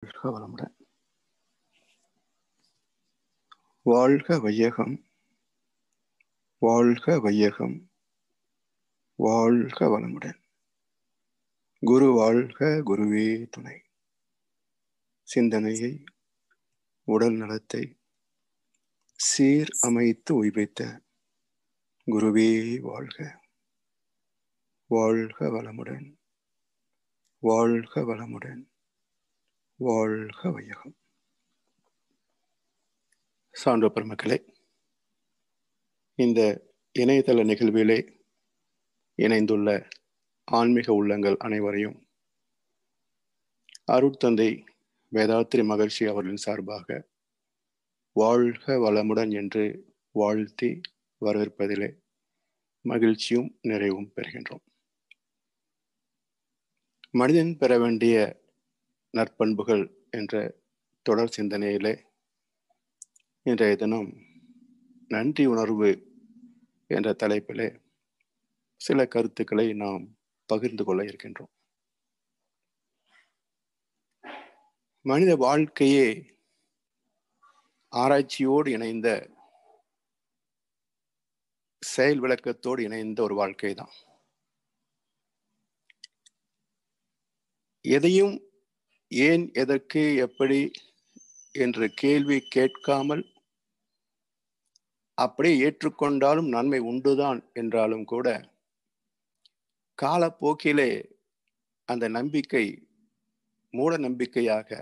வாழ்க வளமுடன். வாழ்க வையகம், வாழ்க வையகம், வாழ்க வளமுடன். குரு வாழ்க, குருவே துணை. சிந்தனையை, உடல் நலத்தை சீர் அமைத்து உய்வித்த குருவே வாழ்க. வாழ்க வளமுடன், வாழ்க வளமுடன், வாழ்க வையகம். சான்றோ பெருமக்களே, இந்த இணையதள நிகழ்விலே இணைந்துள்ள ஆன்மீக உள்ளங்கள் அனைவரையும் அருட்தந்தை வேதாத்திரி மகிழ்ச்சி அவர்களின் சார்பாக வாழ்க வளமுடன் என்று வாழ்த்தி வரவேற்பதிலே மகிழ்ச்சியும் நிறைவும் பெறுகின்றோம். மனிதன் பெற வேண்டிய நற்பண்புகள் என்ற தொடர் சிந்தனையிலே இன்றைய தினம் நன்றி உணர்வு என்ற தலைப்பிலே சில கருத்துக்களை நாம் பகிர்ந்து கொள்ள இருக்கின்றோம். மனித வாழ்க்கையே ஆராய்ச்சியோடு இணைந்த, செயல் விளக்கத்தோடு இணைந்த ஒரு வாழ்க்கை தான். எதையும் ஏன், எதற்கு, எப்படி என்ற கேள்வி கேட்காமல் அப்படியே ஏற்றுக்கொண்டாலும் நன்மை உண்டுதான் என்றாலும் கூட காலப்போக்கிலே அந்த நம்பிக்கை மூட நம்பிக்கையாக,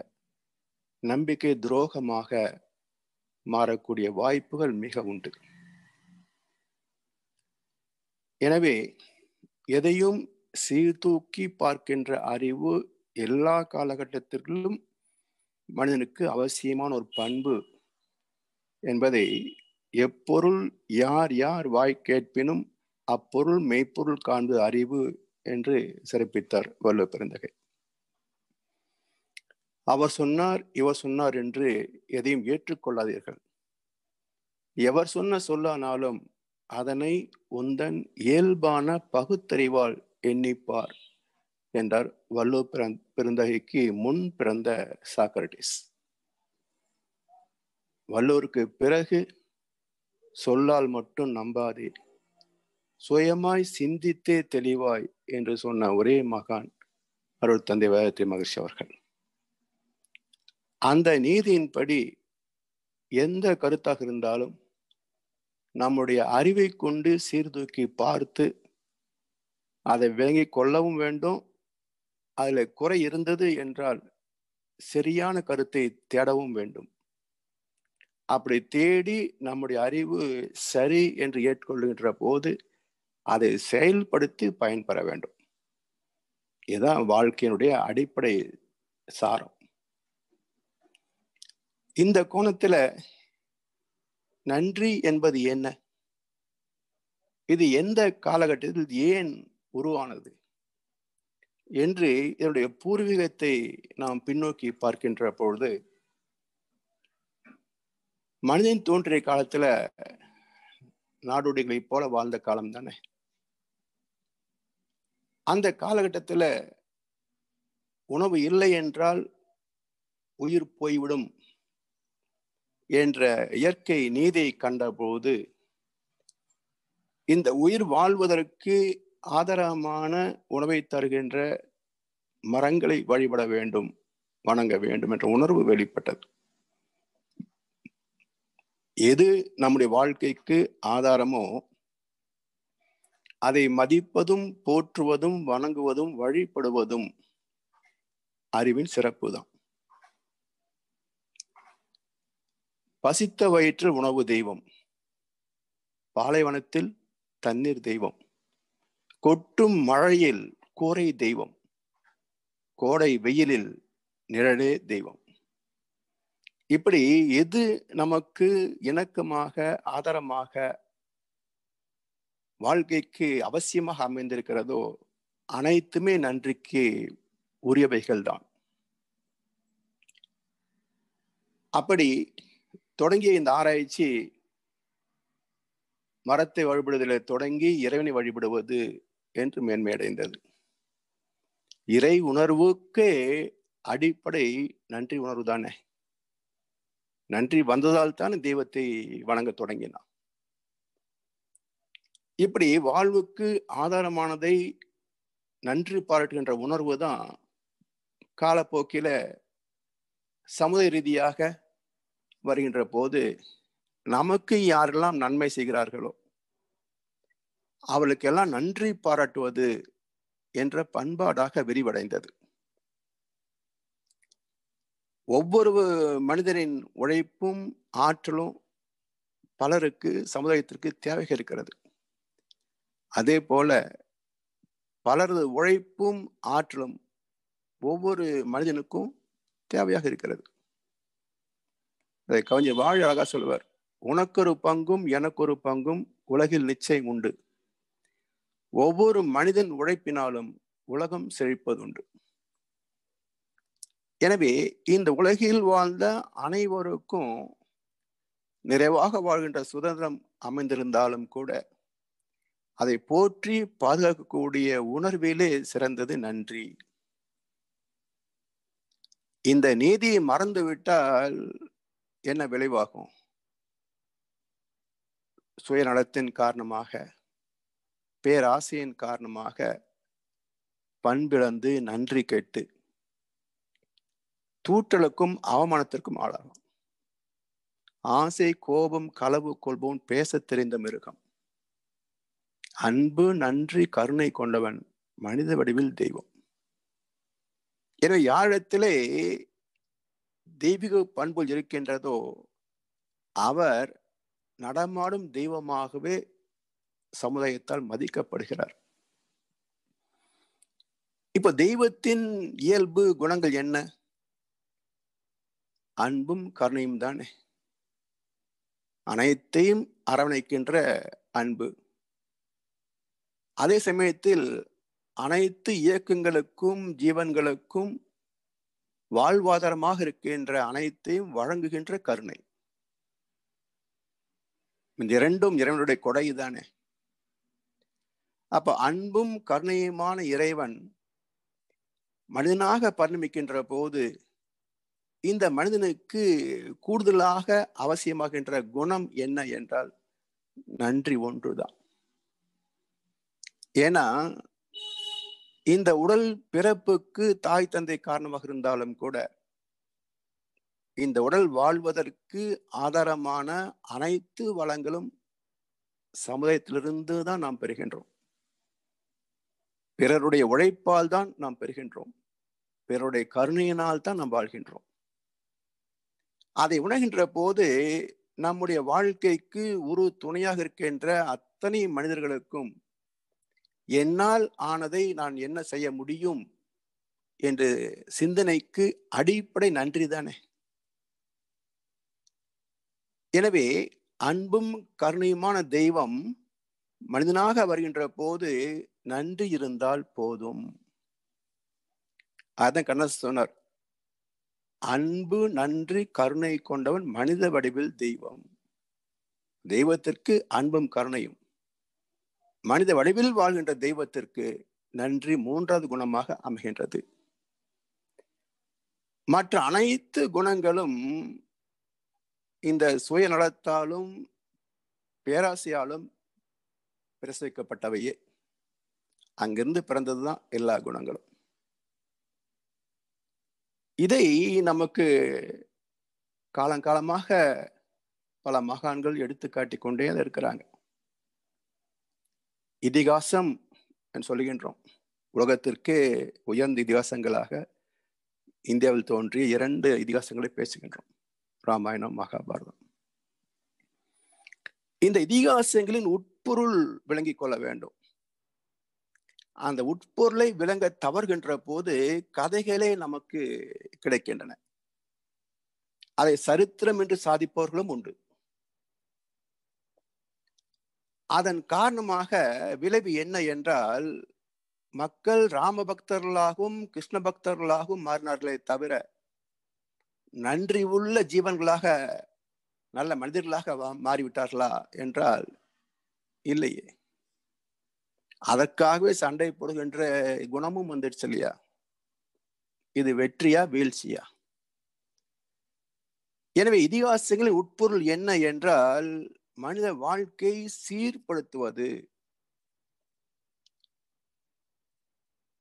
நம்பிக்கை துரோகமாக மாறக்கூடிய வாய்ப்புகள் மிக உண்டு. எனவே எதையும் சீர்தூக்கி பார்க்கின்ற அறிவு எல்லா காலகட்டத்திலும் மனிதனுக்கு அவசியமான ஒரு பண்பு என்பதை எப்பொருள் யார் யார் வாய் கேட்பினும் அப்பொருள் மெய்ப்பொருள் காண்பது அறிவு என்று சிறப்பித்தார் வள்ளுவ பெருந்தகை. அவர் சொன்னார், இவர் சொன்னார் என்று எதையும் ஏற்றுக்கொள்ளாதீர்கள். எவர் சொன்ன சொல்லானாலும் அதனை உந்தன் இயல்பான பகுத்தறிவால் எண்ணிப்பார் என்றார் வள்ளுவ பெருந்தகைக்கு முன் பிறந்த சாக்ரட்டிஸ். வள்ளுவருக்கு பிறகு சொல்லால் மட்டும் நம்பாதே, சுயமாய் சிந்தித்தே தெளிவாய் என்று சொன்ன ஒரே மகான் அருள் தந்தை வேதாத்திரி மகிழ்ச்சி அவர்கள். அந்த நீதியின்படி எந்த கருத்தாக இருந்தாலும் நம்முடைய அறிவை கொண்டு சீர்தூக்கி பார்த்து அதை விளங்கி கொள்ளவும் வேண்டும். அதில் குறை இருந்தது என்றால் சரியான கருத்தை தேடவும் வேண்டும். அப்படி தேடி நம்முடைய அறிவு சரி என்று ஏற்றுக்கொள்கின்ற போது அதை செயல்படுத்தி பயன்பெற வேண்டும். இதுதான் வாழ்க்கையினுடைய அடிப்படை சாரம். இந்த கோணத்துல நன்றி என்பது என்ன, இது எந்த காலகட்டத்தில் ஏன் உருவானது என்று இதனுடைய பூர்வீகத்தை நாம் பின்னோக்கி பார்க்கின்ற பொழுது, மனிதன் தோன்றிய காலத்துல நாடோடிகளை போல வாழ்ந்த காலம் தானே. அந்த காலகட்டத்துல உணவு இல்லை என்றால் உயிர் போய்விடும் என்ற இயற்கை நீதியை கண்டபோது இந்த உயிர் வாழ்வதற்கு ஆதாரமான உணவை தருகின்ற மரங்களை வழிபட வேண்டும், வணங்க வேண்டும் என்ற உணர்வு வெளிப்பட்டது. எது நம்முடைய வாழ்க்கைக்கு ஆதாரமோ அதை மதிப்பதும் போற்றுவதும் வணங்குவதும் வழிபடுவதும் அறிவின் சிறப்பு தான். பசித்த வயிற்று உணவு தெய்வம், பாலைவனத்தில் தண்ணீர் தெய்வம், கொட்டும் மழையில் கூரை தெய்வம், கோடை வெயிலில் நிழலே தெய்வம். இப்படி எது நமக்கு இணக்கமாக, ஆதாரமாக, வாழ்க்கைக்கு அவசியமாக அமைந்திருக்கிறதோ அனைத்துமே நன்றிக்கு உரியவைகள் தான். அப்படி தொடங்கிய இந்த ஆராய்ச்சி மரத்தை வழிபடுவதில் தொடங்கி இறைவனை வழிபடுவது என்று மேன்மையடைந்தது. இறை உணர்வுக்கே அடிப்படை நன்றி உணர்வு தானே. நன்றி வந்ததால் தான் தெய்வத்தை வணங்க தொடங்கினான். இப்படி வாழ்வுக்கு ஆதாரமானதை நன்றி பாராட்டுகின்ற உணர்வு தான் காலப்போக்கில சமுதாய ரீதியாக வருகின்ற போது நமக்கு யாரெல்லாம் நன்மை செய்கிறார்களோ அவளுக்கெல்லாம் நன்றி பாராட்டுவது என்ற பண்பாடாக விரிவடைந்தது. ஒவ்வொரு மனிதனின் உழைப்பும் ஆற்றலும் பலருக்கு சமுதாயத்திற்கு தேவை இருக்கிறது. அதே போல பலரது உழைப்பும் ஆற்றலும் ஒவ்வொரு மனிதனுக்கும் தேவையாக இருக்கிறது. அதை கவிஞர் வாழ அழகா சொல்வார், உனக்கொரு பங்கும் எனக்கொரு பங்கும் உலகில் நிச்சயம் உண்டு, ஒவ்வொரு மனிதன் உழைப்பினாலும் உலகம் செழிப்பதுண்டு. எனவே இந்த உலகில் வாழ்ந்த அனைவருக்கும் நிறைவாக வாழ்கின்ற சுதந்திரம் அமைந்திருந்தாலும் கூட அதை போற்றி பாதுகாக்கக்கூடிய உணர்விலே சிறந்தது நன்றி. இந்த நீதியை மறந்துவிட்டால் என்ன விளைவாகும்? சுயநலத்தின் காரணமாக, பேராசையின் காரணமாக பண்பிழந்து நன்றி கெட்டு தூற்றலுக்கும் அவமானத்திற்கும் ஆளாகும். ஆசை, கோபம், களவு கொள்பவன் பேச தெரிந்த மிருகம். அன்பு, நன்றி, கருணை கொண்டவன் மனித வடிவில் தெய்வம். எனவே யாரிடத்திலே தெய்வீக பண்புகள் இருக்கின்றதோ அவர் நடமாடும் தெய்வமாகவே சமுதாயத்தால் மதிக்கப்படுகிறார். இப்ப தெய்வத்தின் இயல்பு குணங்கள் என்ன? அன்பும் கருணையும் தானே. அனைத்தையும் அரவணைக்கின்ற அன்பு, அதே சமயத்தில் அனைத்து இயக்கங்களுக்கும் ஜீவன்களுக்கும் வாழ்வாதாரமாக இருக்கின்ற அனைத்தையும் வழங்குகின்ற கருணை. இந்த இரண்டும் இறைவனுடைய கொடைதானே. அப்ப அன்பும் கருணையுமான இறைவன் மனிதனாக பரிணமிக்கின்ற போது இந்த மனிதனுக்கு கூடுதலாக அவசியமாகின்ற குணம் என்ன என்றால் நன்றி ஒன்றுதான். ஏன்னா இந்த உடல் பிறப்புக்கு தாய் தந்தை காரணமாக இருந்தாலும் கூட இந்த உடல் வாழ்வதற்கு ஆதாரமான அனைத்து வளங்களும் சமுதாயத்திலிருந்து தான் நாம் பெறுகின்றோம். பிறருடைய உழைப்பால் தான் நாம் பெறுகின்றோம். பிறருடைய கருணையினால் தான் நாம் வாழ்கின்றோம். அதை உணர்கின்ற போது நம்முடைய வாழ்க்கைக்கு ஒரு துணையாக இருக்கின்ற அத்தனை மனிதர்களுக்கும் என்னால் ஆனதை நான் என்ன செய்ய முடியும் என்று சிந்தனைக்கு அடிப்படை நன்றி தானே. எனவே அன்பும் கருணையுமான தெய்வம் மனிதனாக வருகின்ற போது நன்றி இருந்தால் போதும். அதான் கண்ணதாசன் சொன்னார், அன்பு, நன்றி, கருணை கொண்டவன் மனித வடிவில் தெய்வம். தெய்வத்திற்கு அன்பும் கருணையும், மனித வடிவில் வாழ்கின்ற தெய்வத்திற்கு நன்றி மூன்றாவது குணமாக அமைகின்றது. மற்ற அனைத்து குணங்களும் இந்த சுயநலத்தாலும் பேராசையாலும் பிரசவிக்கப்பட்டவையே. அங்கிருந்து பிறந்ததுதான் எல்லா குணங்களும். இதை நமக்கு காலங்காலமாக பல மகான்கள் எடுத்துக்காட்டி கொண்டே இருக்கிறாங்க. இதிகாசம் சொல்லுகின்றோம். உலகத்திற்கு உயர்ந்த இதிகாசங்களாக இந்தியாவில் தோன்றிய 2 இதிகாசங்களை பேசுகின்றோம், ராமாயணம், மகாபாரதம். இந்த இதிகாசங்களின் உட்பொருள் விளங்கிக் கொள்ள வேண்டும். அந்த உட்பொருளை விளங்க தவறுகின்ற போது கதைகளே நமக்கு கிடைக்கின்றன. அதை சரித்திரம் என்று சாதிப்பவர்களும் உண்டு. அதன் காரணமாக விளைவு என்ன என்றால், மக்கள் ராம பக்தர்களாகவும் கிருஷ்ண பக்தர்களாகவும் மாறினார்களே தவிர நன்றி உள்ள ஜீவன்களாக, நல்ல மனிதர்களாக மாறிவிட்டார்களா என்றால் இல்லையே. அதற்காகவே சண்டை போடுகின்ற குணமும் வந்துடுச்சு இல்லையா. இது வெற்றியா வீழ்ச்சியா? எனவே இதிகாசங்களின் உட்பொருள் என்ன என்றால் மனித வாழ்க்கை சீர்படுத்துவது.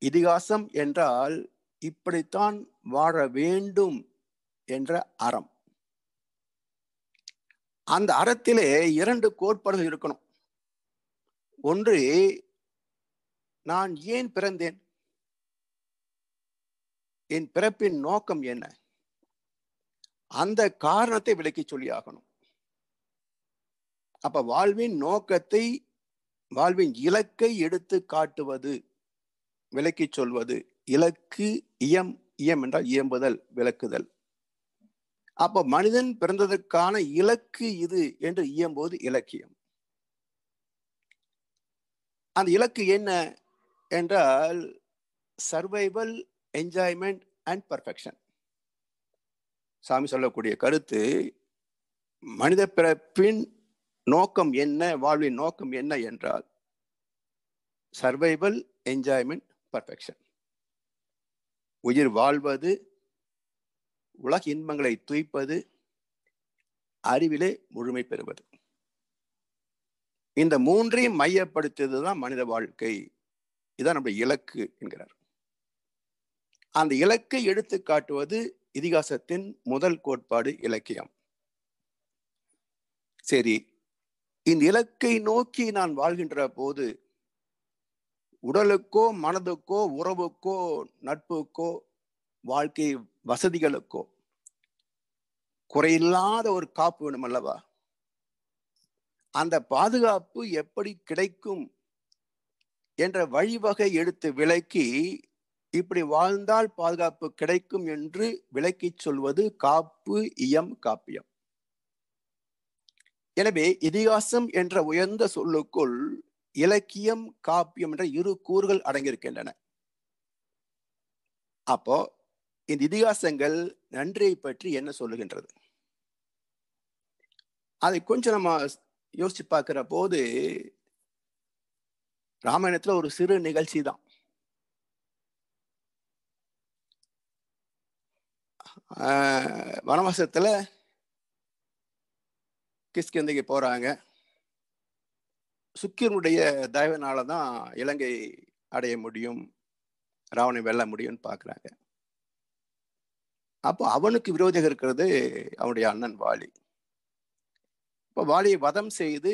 இதிகாசம் என்றால் இப்படித்தான் வாழ வேண்டும் என்ற அறம். அந்த அறத்திலே 2 கோட்பாடுகள் இருக்கணும். ஒன்று, நான் ஏன் பிறந்தேன், என் பிறப்பின் நோக்கம் என்ன, அந்த காரணத்தை விளக்கி சொல்லி ஆகணும். அப்ப வாழ்வின் நோக்கத்தை, வாழ்வின் இலக்கை எடுத்து காட்டுவது, விளக்கி சொல்வது. இலக்கு இயம், இயம் என்றால் இயம்புதல், விளக்குதல். அப்ப மனிதன் பிறந்ததற்கான இலக்கு இது என்று இயம்போது இலக்கியம். அந்த இலக்கு என்ன என்றால் சர்வைவல், என்ஜாய்மெண்ட் அண்ட் பர்ஃபெக்ஷன். சாமி சொல்லக்கூடிய கருத்து, மனித பிறப்பின் நோக்கம் என்ன, வாழ்வின் நோக்கம் என்ன என்றால் சர்வைவல், என்ஜாய்மெண்ட், பர்ஃபெக்ஷன். உயிர் வாழ்வது, உலக இன்பங்களை துய்ப்பது, அறிவிலே முழுமை பெறுவது. இந்த 3ஐயும் மையப்படுத்தியதுதான் மனித வாழ்க்கை. இதான் நம்முடைய இலக்கு என்கிறார். அந்த இலக்கை எடுத்து காட்டுவது இதிகாசத்தின் முதல் கோட்பாடு, இலக்கியம். சரி, இந்த இலக்கை நோக்கி நான் வாழ்கின்ற போது உடலுக்கோ, மனதுக்கோ, உறவுக்கோ, நட்புக்கோ, வாழ்க்கை வசதிகளுக்கோ குறையில்லாத ஒரு காப்பு வேணும் அல்லவா? அந்த பாதுகாப்பு எப்படி கிடைக்கும் என்ற வழிவகை எடுத்து விளக்கி, இப்படி வாழ்ந்தால் பாதுகாப்பு கிடைக்கும் என்று விளக்கி சொல்வது காப்பு, இயம், காப்பியம். எனவே இதிகாசம் என்ற உயர்ந்த சொல்லுக்குள் இலக்கியம், காப்பியம் என்ற 2 கூறுகள் அடங்கியிருக்கின்றன. அப்போ இந்த இதிகாசங்கள் நன்றியை பற்றி என்ன சொல்லுகின்றது? அதை கொஞ்சம் நம்ம யோசிச்சு பார்க்கிற போது ராமாயணத்துல ஒரு சிறு நிகழ்ச்சி தான். வனவாசத்துல கிஷ்கிந்தைக்கு போறாங்க. சுக்கிரனுடைய தயவினாலதான் இலங்கை அடைய முடியும், ராவணை வெல்ல முடியும்னு பாக்குறாங்க. அப்போ அவனுக்கு விரோதியாக இருக்கிறது அவனுடைய அண்ணன் வாலி. இப்போ வாலியை வதம் செய்து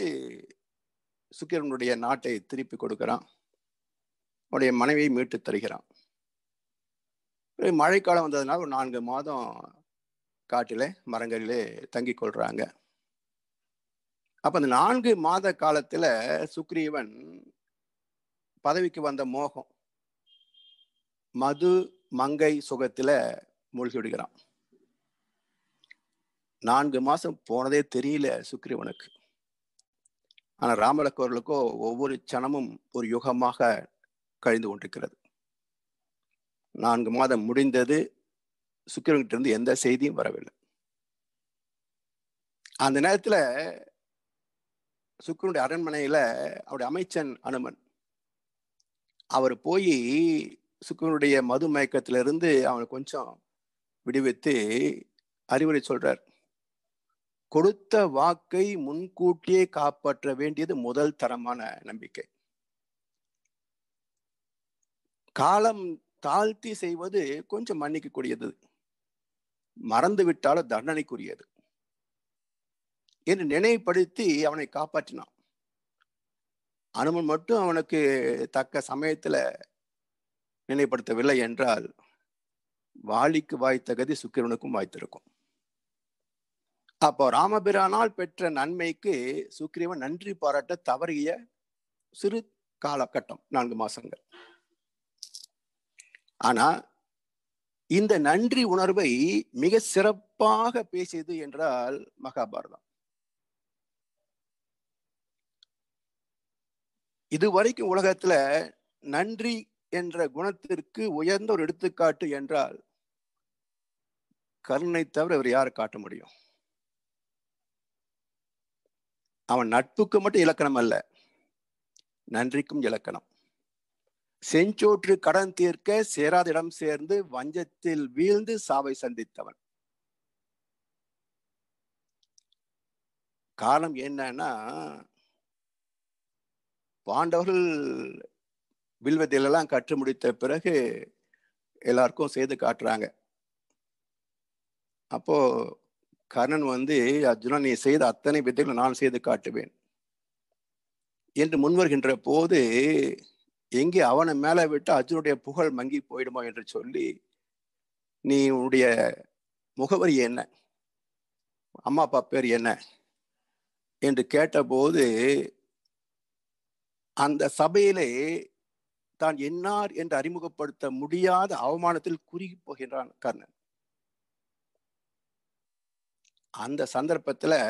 சுக்கிரனுடைய நாட்டை திருப்பி கொடுக்கிறான், அவனுடைய மனைவியை மீட்டு தருகிறான். மழைக்காலம் வந்ததுனால ஒரு 4 மாதம் காட்டிலே மரங்களிலே தங்கி கொள்றாங்க. அப்ப அந்த 4 மாத காலத்துல சுக்ரீவன் பதவிக்கு வந்த மோகம், மது, மங்கை சுகத்துல மூழ்கி விடுகிறான். 4 மாசம் போனதே தெரியல சுக்ரீவனுக்கு. ஆனா ராமலக்கோர்களுக்கோ ஒவ்வொரு சனமும் ஒரு யுகமாக கழிந்து கொண்டிருக்கிறது. 4 மாதம் முடிந்தது, சுக்கிரன்கிட்ட இருந்து எந்த செய்தியும் வரவில்லை. அந்த நேரத்துல சுக்கிரனுடைய அரண்மனையில அவருடைய அமைச்சன் அனுமன், அவர் போய் சுக்கிரனுடைய மது மயக்கத்திலிருந்து அவனை கொஞ்சம் விடுவித்து அறிவுரை சொல்றார். கொடுத்த வாக்கை முன்கூட்டியே காப்பாற்ற வேண்டியது முதல் தரமான நம்பிக்கை. காலம் தாழ்த்தி செய்வது கொஞ்சம் மன்னிக்கக்கூடியது, மறந்து விட்டாலும் தண்டனைக்குரியது என்று நினைவுபடுத்தி அவனை காப்பாற்றினான். அனுமன் மட்டும் அவனுக்கு தக்க சமயத்துல நினைவுபடுத்தவில்லை என்றால் வாலிக்கு வாய்த்த கதி சுக்கிரனுக்கும் வாய்த்திருக்கும். அப்போ ராமபிரானால் பெற்ற நன்மைக்கு சுக்கிரீவன் நன்றி பாராட்ட தவறிய சிறு காலகட்டம் 4 மாசங்கள். ஆனா இந்த நன்றி உணர்வை மிக சிறப்பாக பேசியது என்றால் மகாபாரதம். இதுவரைக்கும் உலகத்துல நன்றி என்ற குணத்திற்கு உயர்ந்த ஒரு எடுத்துக்காட்டு என்றால் கருணை தவிர இவர் யாரை காட்ட முடியும்? அவன் நட்புக்கு மட்டும் இலக்கணம் அல்ல, நன்றிக்கும் இலக்கணம். செஞ்சோற்று கடன் தீர்க்க சேராத இடம் சேர்ந்து வஞ்சத்தில் வீழ்ந்து சாவை சந்தித்தவன். காரணம் என்னன்னா, பாண்டவர்கள் வில்வத்திலெல்லாம் கற்று முடித்த பிறகு எல்லாருக்கும் செய்து காட்டுறாங்க. அப்போ கர்ணன் அர்ஜுனா, நீ செய்த அத்தனை வித்தைகளும் நான் செய்து காட்டுவேன் என்று முன்வருகின்ற போது, எங்கே அவனை மேல விட்டு அர்ஜுனுடைய புகழ் மங்கி போயிடுமோ என்று சொல்லி, நீ உன்னுடைய முகவரி என்ன, அம்மா அப்பா பேர் என்ன என்று கேட்டபோது, அந்த சபையிலே தான் என்னார் என்று அறிமுகப்படுத்த முடியாத அவமானத்தில் குறுகி போகின்றான் கர்ணன். அந்த சந்தர்ப்பத்தில்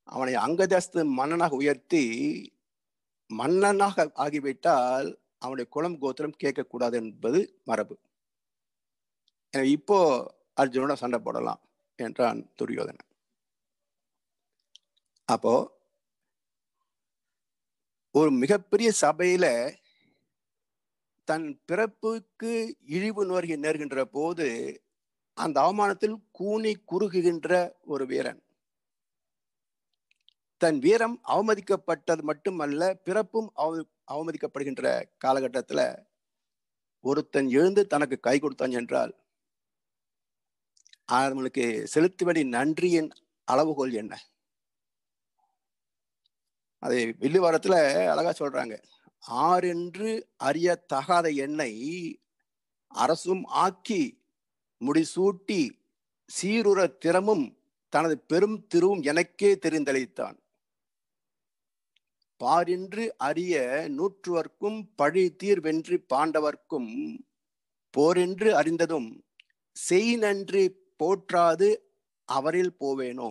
அவனை அங்கதஸ்து மன்னனாக உயர்த்தி, மன்னனாக ஆகிவிட்டால் அவனுடைய குலம் கோத்திரம் கேட்கக்கூடாது என்பது மரபு. இப்போ அர்ஜுனோட சண்டை போடலாம் என்றான் துரியோதனன். அப்போ ஒரு மிகப்பெரிய சபையில தன் பிறப்புக்கு இழிவு நேர்கின்ற போது அந்த அவமானத்தில் கூனி குறுகுகின்ற ஒரு வீரன், தன் வீரம் அவமதிக்கப்பட்டது மட்டுமல்ல, பிறப்பும் அவமதிக்கப்படுகின்ற காலகட்டத்தில் ஒருத்தன் எழுந்து தனக்கு கை கொடுத்தான் என்றால் அவனுக்கு செலுத்த வேண்டிய நன்றியின் அளவுகோல் என்ன? அதை வில்லுவாரத்துல அழகா சொல்றாங்க. ஆரென்று அறிய தகாத என்னை அரசும் ஆக்கி முடிசூட்டி சீருற திறமும் தனது பெரும் திருவும் எனக்கே தெரிந்தளித்தான். பாரின்று அறிய நூற்றுவர்க்கும் பழி தீர்வென்று பாண்டவர்க்கும் போரென்று அறிந்ததும் செய் நன்றி போற்றாது அவரில் போவேனோ.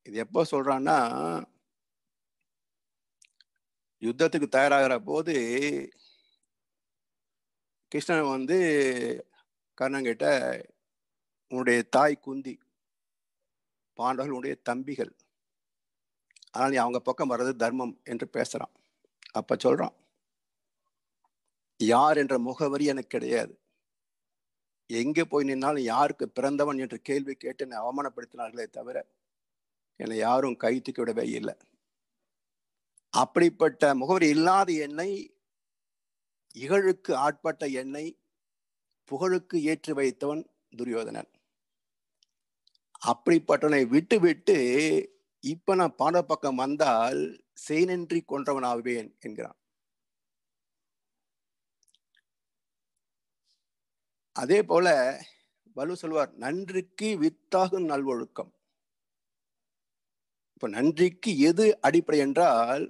இது எப்போ சொல்றான்னா, யுத்தத்துக்கு தயாராகிற போது கிருஷ்ணன் கர்ணன் கிட்ட, உன்னுடைய தாய் குந்தி, பாண்டவர்கள் உன்னுடைய தம்பிகள், ஆனால் நீ அவங்க பக்கம் வர்றது தர்மம் என்று பேசுறான். அப்ப சொல்றான், யார் என்ற முகவரி எனக்கு கிடையாது. எங்கே போய் நின்னாலும் யாருக்கு பிறந்தவன் என்று கேள்வி கேட்டு என்னை அவமானப்படுத்தினார்களே தவிர என்னை யாரும் கை தூக்கி விடவே இல்லை. அப்படிப்பட்ட முகவரி இல்லாத என்னை, இகழுக்கு ஆட்பட்ட என்னை புகழுக்கு ஏற்றி வைத்தவன் துரியோதனன். அப்படிப்பட்டவனை விட்டு விட்டு இப்ப நான் பாண்ட பக்கம் வந்தால் செய்நன்றி கொன்றவனாவேன் என்கிறான். அதே போல வலு சொல்வார், நன்றிக்கு வித்தாகும் நல்வொழுக்கம். இப்ப நன்றிக்கு எது அடிப்படை என்றால்,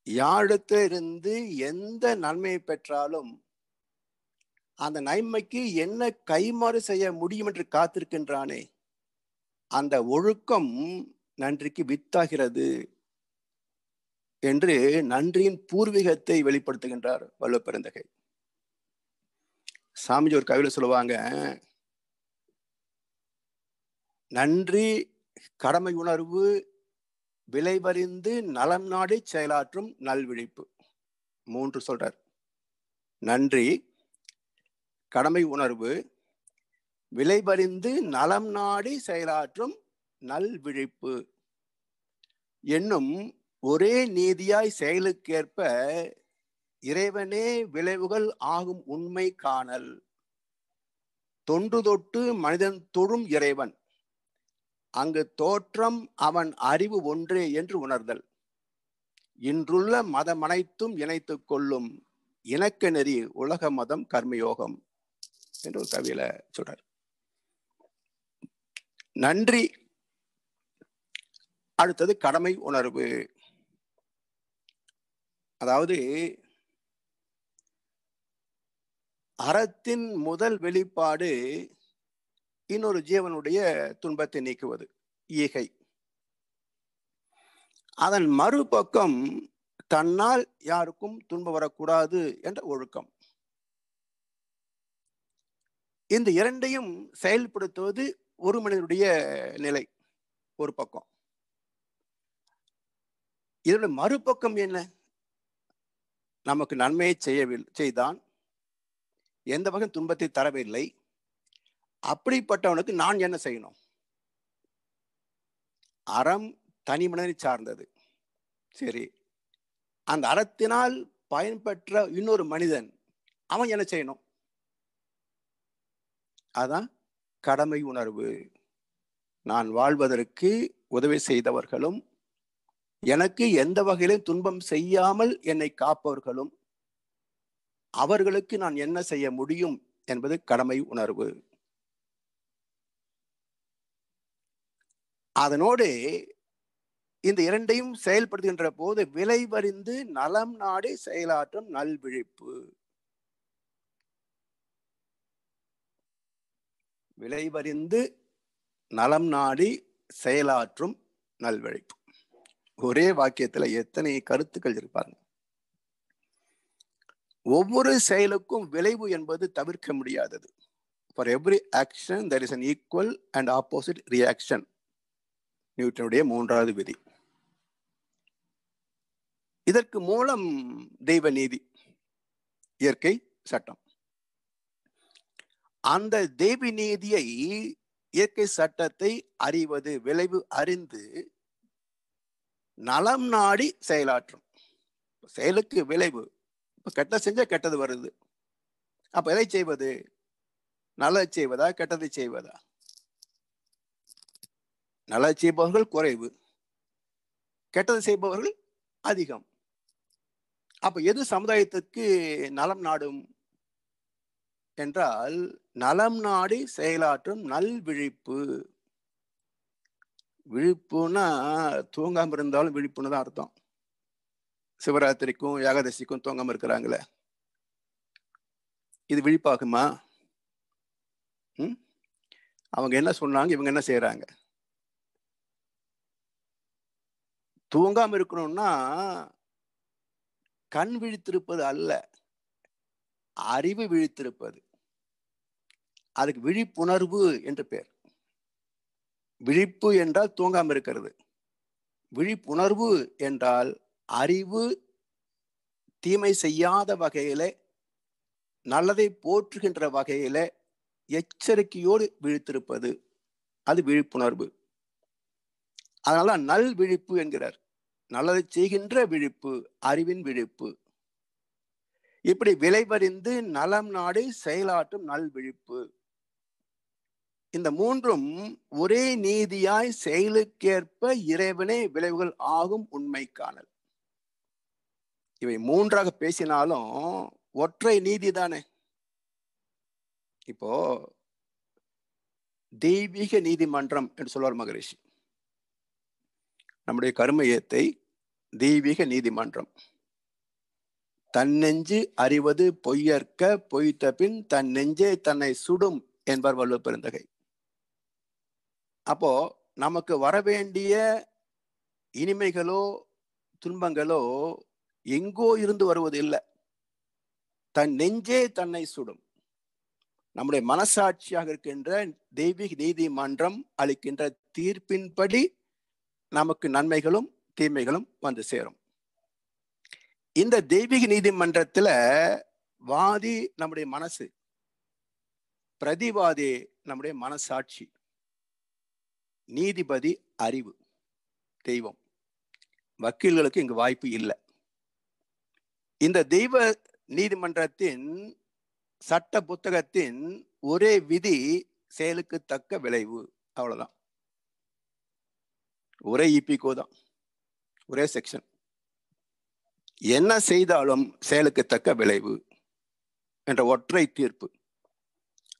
யாரிடத்திலிருந்து எந்த நன்மையை பெற்றாலும் அந்த நன்மைக்கு என்ன கைமாறு செய்ய முடியும் என்று காத்திருக்கின்றானே, அந்த ஒழுக்கம் நன்றிக்கு வித்தாகிறது என்று நன்றியின் பூர்வீகத்தை வெளிப்படுத்துகின்றார் வள்ளுவ பெருந்தகை. சாமிஜி ஒரு கவிதை சொல்லுவாங்க, நன்றி கடமை உணர்வு விளைவறிந்து நலம் நாடி செயலாற்றும் நல்விழிப்பு. 3 சொல்றார். நன்றி, கடமை உணர்வு, விளைவறிந்து நலம் நாடி செயலாற்றும் நல்விழிப்பு என்னும் ஒரே நீதியாய் செயலுக்கேற்ப இறைவனே விளைவுகள் ஆகும் உண்மை காணல். தொன்று தொட்டு மனிதன் தொழும் இறைவன், அங்கு தோற்றம் அவன் அறிவு ஒன்றே என்று உணர்தல். இன்றுள்ள மதம் அனைத்தும் இணைத்துக் கொள்ளும் இணக்க நெறி உலக மதம் கர்மயோகம் என்று ஒரு கவியில சொல்றார். நன்றி, அடுத்தது கடமை உணர்வு. அதாவது அறத்தின் முதல் வெளிப்பாடு இன்னொரு ஜீவனுடைய துன்பத்தை நீக்குவது, ஈகை. அதன் மறுபக்கம் தன்னால் யாருக்கும் துன்பம் வரக்கூடாது என்ற ஒழுக்கம். இந்த இரண்டையும் செயல்படுத்துவது ஒரு மனிதனுடைய நிலை ஒரு பக்கம். இதோட மறுபக்கம் என்ன? நமக்கு நன்மையை செய்தான், எந்த வகை துன்பத்தை தரவில்லை. அப்படிப்பட்டவனுக்கு நான் என்ன செய்யணும்? அறம் தனி மனிதனை சார்ந்தது. சரி, அந்த அறத்தினால் பயன்பெற்ற இன்னொரு மனிதன், அவன் என்ன செய்யணும்? அதான் கடமை உணர்வு. நான் வாழ்வதற்கு உதவி செய்தவர்களும், எனக்கு எந்த வகையிலும் துன்பம் செய்யாமல் என்னை காப்பவர்களும், அவர்களுக்கு நான் என்ன செய்ய முடியும் என்பது கடமை உணர்வு. அதனோடு இந்த இரண்டையும் செயல்படுத்துகின்ற போது விளைவறிந்து நலம் நாடி செயலாற்றும் நல்விழிப்பு. விளைவறிந்து நலம் நாடி செயலாற்றும் நல்விழிப்பு. ஒரே வாக்கியத்துல எத்தனை கருத்துக்கள் இருப்பாங்க. ஒவ்வொரு செயலுக்கும் விளைவு என்பது தவிர்க்க முடியாதது. For every action there is an equal and opposite reaction. நியூட்டனுடைய 3வது விதி. இதற்கு மூலம் தெய்வ நீதி, இயற்கை சட்டம். அந்த தெய்வ நீதியை, இயற்கை சட்டத்தை அறிவது, விளைவு அறிந்து நலம் நாடி செயலாற்றும். செயலுக்கு விளைவு, கெட்ட செஞ்சா கெட்டது வருது. அப்ப எதை செய்வது? நல்லதை செய்வதா, கெட்டதை செய்வதா? நல்லதை செய்பவர்கள் குறைவு, கெட்டதை செய்பவர்கள் அதிகம். அப்ப எது சமுதாயத்துக்கு நலம் நாடும் என்றால், நலம் நாடி செயலாற்றும் நல்விழிப்பு. விழிப்புனா தூங்காம இருந்தாலும் விழிப்புன்னு தான் அர்த்தம். சிவராத்திரிக்கும் ஏகாதசிக்கும் தூங்காம இருக்கிறாங்களே, இது விழிப்பாகுமா? அவங்க என்ன சொன்னாங்க, இவங்க என்ன செய்யறாங்க? தூங்காம இருக்கணும்னா கண் விழித்திருப்பது அல்ல, அறிவு விழித்திருப்பது. அதுக்கு விழிப்புணர்வு என்று பெயர். விழிப்பு என்றால் தூங்காம இருக்கிறது, விழிப்புணர்வு என்றால் அறிவு தீமை செய்யாத வகையில, நல்லதை போற்றுகின்ற வகையில எச்சரிக்கையோடு விழித்திருப்பது, அது விழிப்புணர்வு. அதனால நல் விழிப்பு என்கிறார். நல்லதை செய்கின்ற விழிப்பு, அறிவின் விழிப்பு. இப்படி விளைவறிந்து நலம் நாடி செயலாற்றும் நல் விழிப்பு. இந்த மூன்றும் ஒரே நீதியாய் செயலுக்கேற்ப இறைவனே விளைவுகள் ஆகும் உண்மை காணல். இவை மூன்றாக பேசினாலும் ஒற்றை நீதி தானே. இப்போ தெய்வீக நீதிமன்றம் என்று சொல்வார் மகரிஷி. நம்முடைய கர்மயத்தை தெய்வீக நீதிமன்றம். தன்னெஞ்சு அறிவது பொய்யற்க, பொய்த்த பின் தன் நெஞ்சே தன்னை சுடும் என்பார் வள்ளுவ பெருந்தகை. அப்போ நமக்கு வரவேண்டிய இனிமைகளோ துன்பங்களோ எங்கோ இருந்து வருவது இல்லை, தன் நெஞ்சே தன்னை சுடும். நம்முடைய மனசாட்சியாக இருக்கின்ற தெய்வீக நீதிமன்றம் அளிக்கின்ற தீர்ப்பின்படி நமக்கு நன்மைகளும் தீமைகளும் வந்து சேரும். இந்த தெய்வீக நீதிமன்றத்துல வாதி நம்முடைய மனசு, பிரதிவாதி நம்முடைய மனசாட்சி, நீதிபதி அறிவு, தெய்வம். வக்கீல்களுக்கு இங்கு வாய்ப்பு இல்லை. இந்த தெய்வ நீதிமன்றத்தின் சட்ட புத்தகத்தின் ஒரே விதி செயலுக்கு தக்க விளைவு, அவ்வளவுதான். ஒரே இபிகோ தான், ஒரே செக்ஷன். என்ன செய்தாலும் செயலுக்கு தக்க விளைவு என்ற ஒற்றை தீர்ப்பு.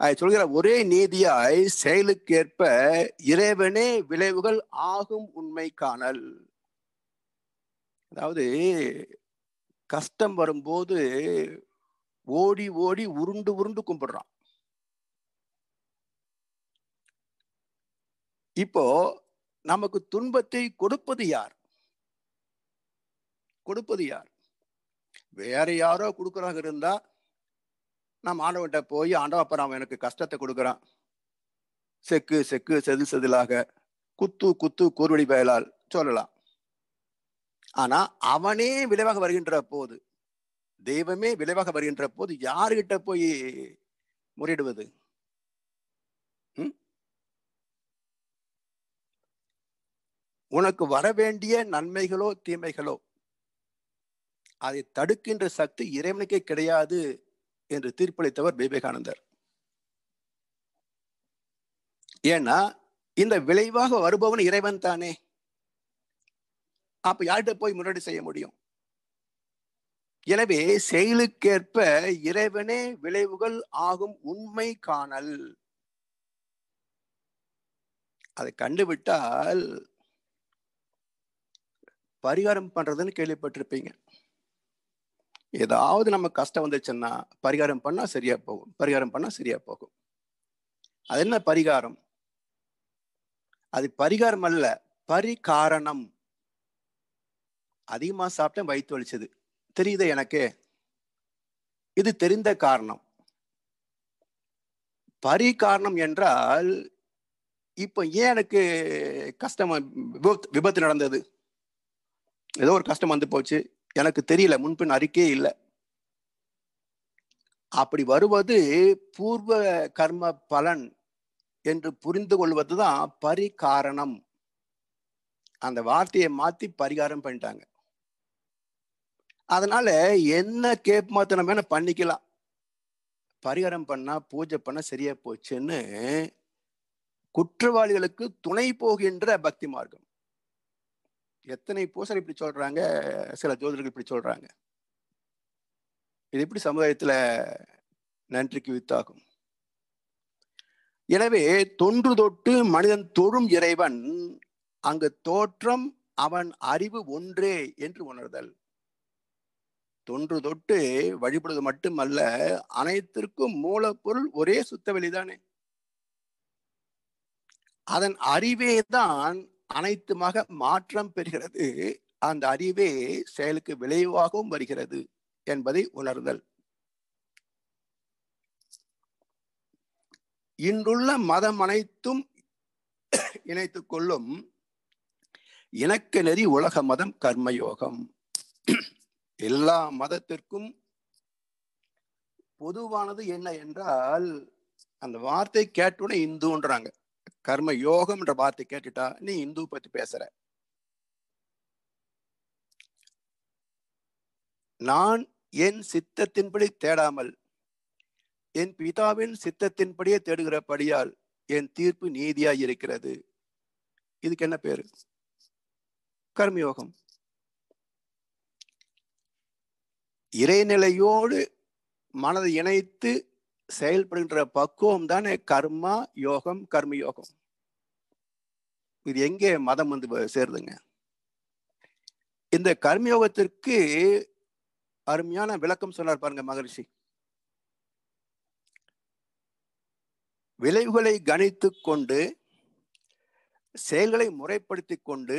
அதை சொல்கிற ஒரே நீதியாய் செயலுக்கேற்ப இறைவனே விளைவுகள் ஆகும் உண்மை காணல். அதாவது கஷ்டம் வரும்போது ஓடி ஓடி உருண்டு உருண்டு கும்பிடுறான். இப்போ நமக்கு துன்பத்தை கொடுப்பது யார்? கொடுப்பது யார்? வேற யாரோ கொடுக்குறாங்க இருந்தா நாம் ஆண்டவன்கிட்ட போய், ஆண்டவப்ப அவன் எனக்கு கஷ்டத்தை கொடுக்குறான், செக்கு செக்கு செதில் செதிலாக, குத்து குத்து கூர்வடி பயலால் சொல்லலாம். ஆனா அவனே விளைவாக வருகின்ற போது, தெய்வமே விளைவாக வருகின்ற போது யாருகிட்ட போய் முறையிடுவது? உனக்கு வர வேண்டிய நன்மைகளோ தீமைகளோ அதை தடுக்கின்ற சக்தி இறைவனுக்கே கிடையாது என்று தீர்ப்பளித்தவர் விவேகானந்தர். ஏன்னா இந்த விளைவாக வருபவன் இறைவன் தானே. அப்ப யார்கிட்ட போய் முன்னாடி செய்ய முடியும்? எனவே செயலுக்கேற்ப இறைவனே விளைவுகள் ஆகும் உண்மை காணல். அதை கண்டுவிட்டால் பரிகாரம் பண்றதுன்னு கேள்விப்பட்டிருப்பீங்க. ஏதாவது நம்ம கஷ்டம் வந்துச்சுன்னா பரிகாரம் பண்ணா சரியா போகும், பரிகாரம் பண்ணா சரியா போகும். அது என்ன பரிகாரம்? அது பரிகாரம் அல்ல, பரிகாரணம். அதிகமா சாப்பிட்டேன், வயிற்று வலிச்சது, தெரியுது எனக்கு, இது தெரிந்த காரணம். பரிகாரணம் என்றால் இப்ப ஏன் எனக்கு கஷ்டம், விபத்து நடந்தது, ஏதோ ஒரு கஷ்டம் வந்து போச்சு, எனக்கு தெரியல, முன்பின் அறிக்கையே இல்லை. அப்படி வருவது பூர்வ கர்ம பலன் என்று புரிந்து கொள்வதுதான் பரிகாரணம். அந்த வார்த்தையை மாத்தி பரிகாரம் பண்ணிட்டாங்க. அதனால என்ன கேப் மாத்தனம் வேணா பண்ணிக்கலாம், பரிகாரம் பண்ணா பூஜை பண்ண சரியா போச்சுன்னு குற்றவாளிகளுக்கு துணை போகின்ற பக்தி மார்க்கம். எத்தனை பூசர் இப்படி சொல்றாங்க, சில ஜோதிடர்கள் இப்படி சொல்றாங்க. இது எப்படி சமுதாயத்துல நன்றிக்கு வித்தாகும்? எனவே தொன்று தொட்டு மனிதன் தொழும் இறைவன் அங்கு தோற்றம் அவன் அறிவு ஒன்றே என்று உணர்தல். தொன்று தொட்டு வழிபடுவது மட்டுமல்ல, அனைத்திற்கும் மூலப்பொருள் ஒரே சுத்தவெளிதானே. அதன் அறிவே தான் அனைத்துமாக மாற்றம் பெறுகிறது. அந்த அறிவே செயலுக்கு விளைவாகவும் வருகிறது என்பதை உணர்தல். இன்றுள்ள மதம் அனைத்தும் இணைத்துக் கொள்ளும் இணக்க நெறி உலக மதம் கர்மயோகம். எல்லா மதத்திற்கும் பொதுவானது என்ன என்றால், அந்த வார்த்தை கேட்டுடனே இந்துன்றாங்க. கர்ம யோகம் என்ற வார்த்தை கேட்டுட்டா நீ இந்து பத்தி பேசுற. நான் என் சித்தத்தின்படி தேடாமல் என் பிதாவின் சித்தத்தின்படியே தேடுகிறபடியால் என் தீர்ப்பு நீதியாய் இருக்கிறது. இதுக்கு என்ன பேரு? கர்மயோகம். இறைநிலையோடு மனதை இணைத்து செயல்படுகின்ற பக்குவம் தானே கர்மா யோகம், கர்மயோகம். இது எங்கே மதம் வந்து சேருதுங்க? இந்த கர்மயோகத்திற்கு அருமையான விளக்கம் சொன்னார் பாருங்க மகரிஷி. விளைவுகளை கணித்துக் கொண்டு செயல்களை முறைப்படுத்தி கொண்டு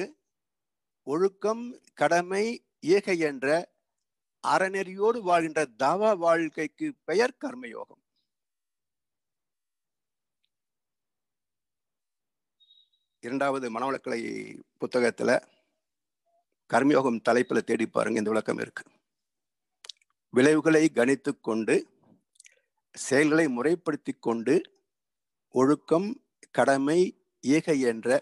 ஒழுக்கம், கடமை, ஈகை என்ற அறநெறியோடு வாழ்கின்ற தவ வாழ்க்கைக்கு பெயர் கர்மயோகம். இரண்டாவது மனவளக்கலை புத்தகத்துல கர்மயோகம் தலைப்புல தேடி பாருங்க, இந்த விளக்கம் இருக்கு. விளைவுகளை கணித்துக் கொண்டு செயல்களை முறைப்படுத்தி கொண்டு ஒழுக்கம், கடமை, ஈகை என்ற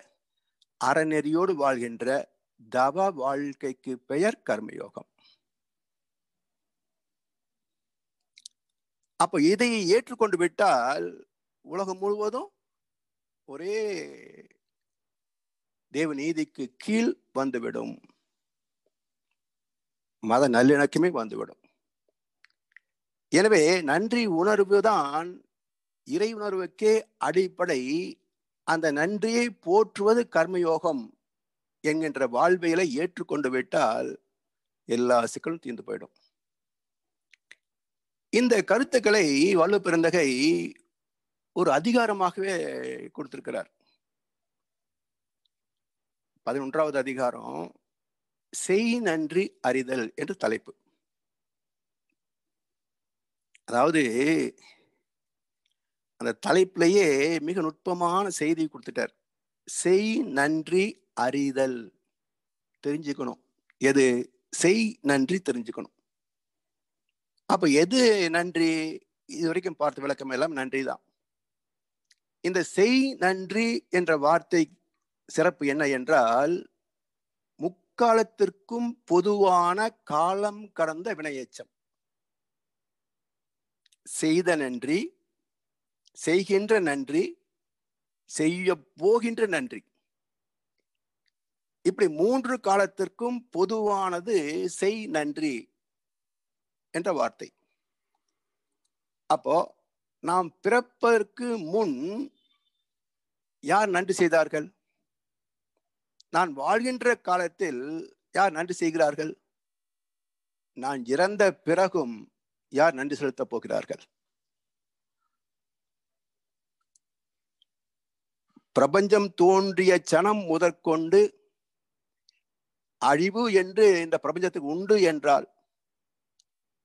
அறநெறியோடு வாழ்கின்ற தவ வாழ்க்கைக்கு பெயர் கர்மயோகம். அப்ப இதை ஏற்றுக்கொண்டு விட்டால் உலகம் முழுவதும் ஒரே தேவ நீதிக்கு கீழ் வந்துவிடும், மத நல்லிணக்கமே வந்துவிடும். எனவே நன்றி உணர்வு தான் இறை உணர்வுக்கே அடிப்படை. அந்த நன்றியை போற்றுவது கர்மயோகம் என்கின்ற வாழ்வியலை ஏற்றுக்கொண்டு விட்டால் எல்லா சிக்கலும் தீர்ந்து போயிடும். இந்த கருத்துக்களை வள்ளுவப்பெருந்தகை ஒரு அதிகாரமாகவே கொடுத்திருக்கிறார். 11வது அதிகாரம் செய் நன்றி அறிதல் என்று தலைப்பு. அதாவது அந்த தலைப்பிலேயே மிக நுட்பமான செய்தி கொடுத்துட்டார். செய் நன்றி அறிதல், தெரிஞ்சுக்கணும். எது? செய் நன்றி தெரிஞ்சுக்கணும். அப்ப எது நன்றி? இது வரைக்கும் பார்த்த விளக்கம் எல்லாம் நன்றி தான். இந்த செய் நன்றி என்ற வார்த்தை சிறப்பு என்ன என்றால், முக்காலத்திற்கும் பொதுவான காலம் கடந்த வினையெச்சம். செய்த நன்றி, செய்கின்ற நன்றி, செய்ய போகின்ற நன்றி. இப்படி 3 காலத்திற்கும் பொதுவானது செய் நன்றி என்ற வார்த்தை. அப்போ நாம் பிறப்பதற்கு முன் யார் நன்றி செய்தார்கள்? நான் வாழ்கின்ற காலத்தில் யார் நன்றி செய்கிறார்கள்? நான் இறந்த பிறகும் யார் நன்றி செலுத்தப் போகிறார்கள்? பிரபஞ்சம் தோன்றிய சனம் முதற்கொண்டு அழிவு என்று இந்த பிரபஞ்சத்துக்கு உண்டு என்றால்,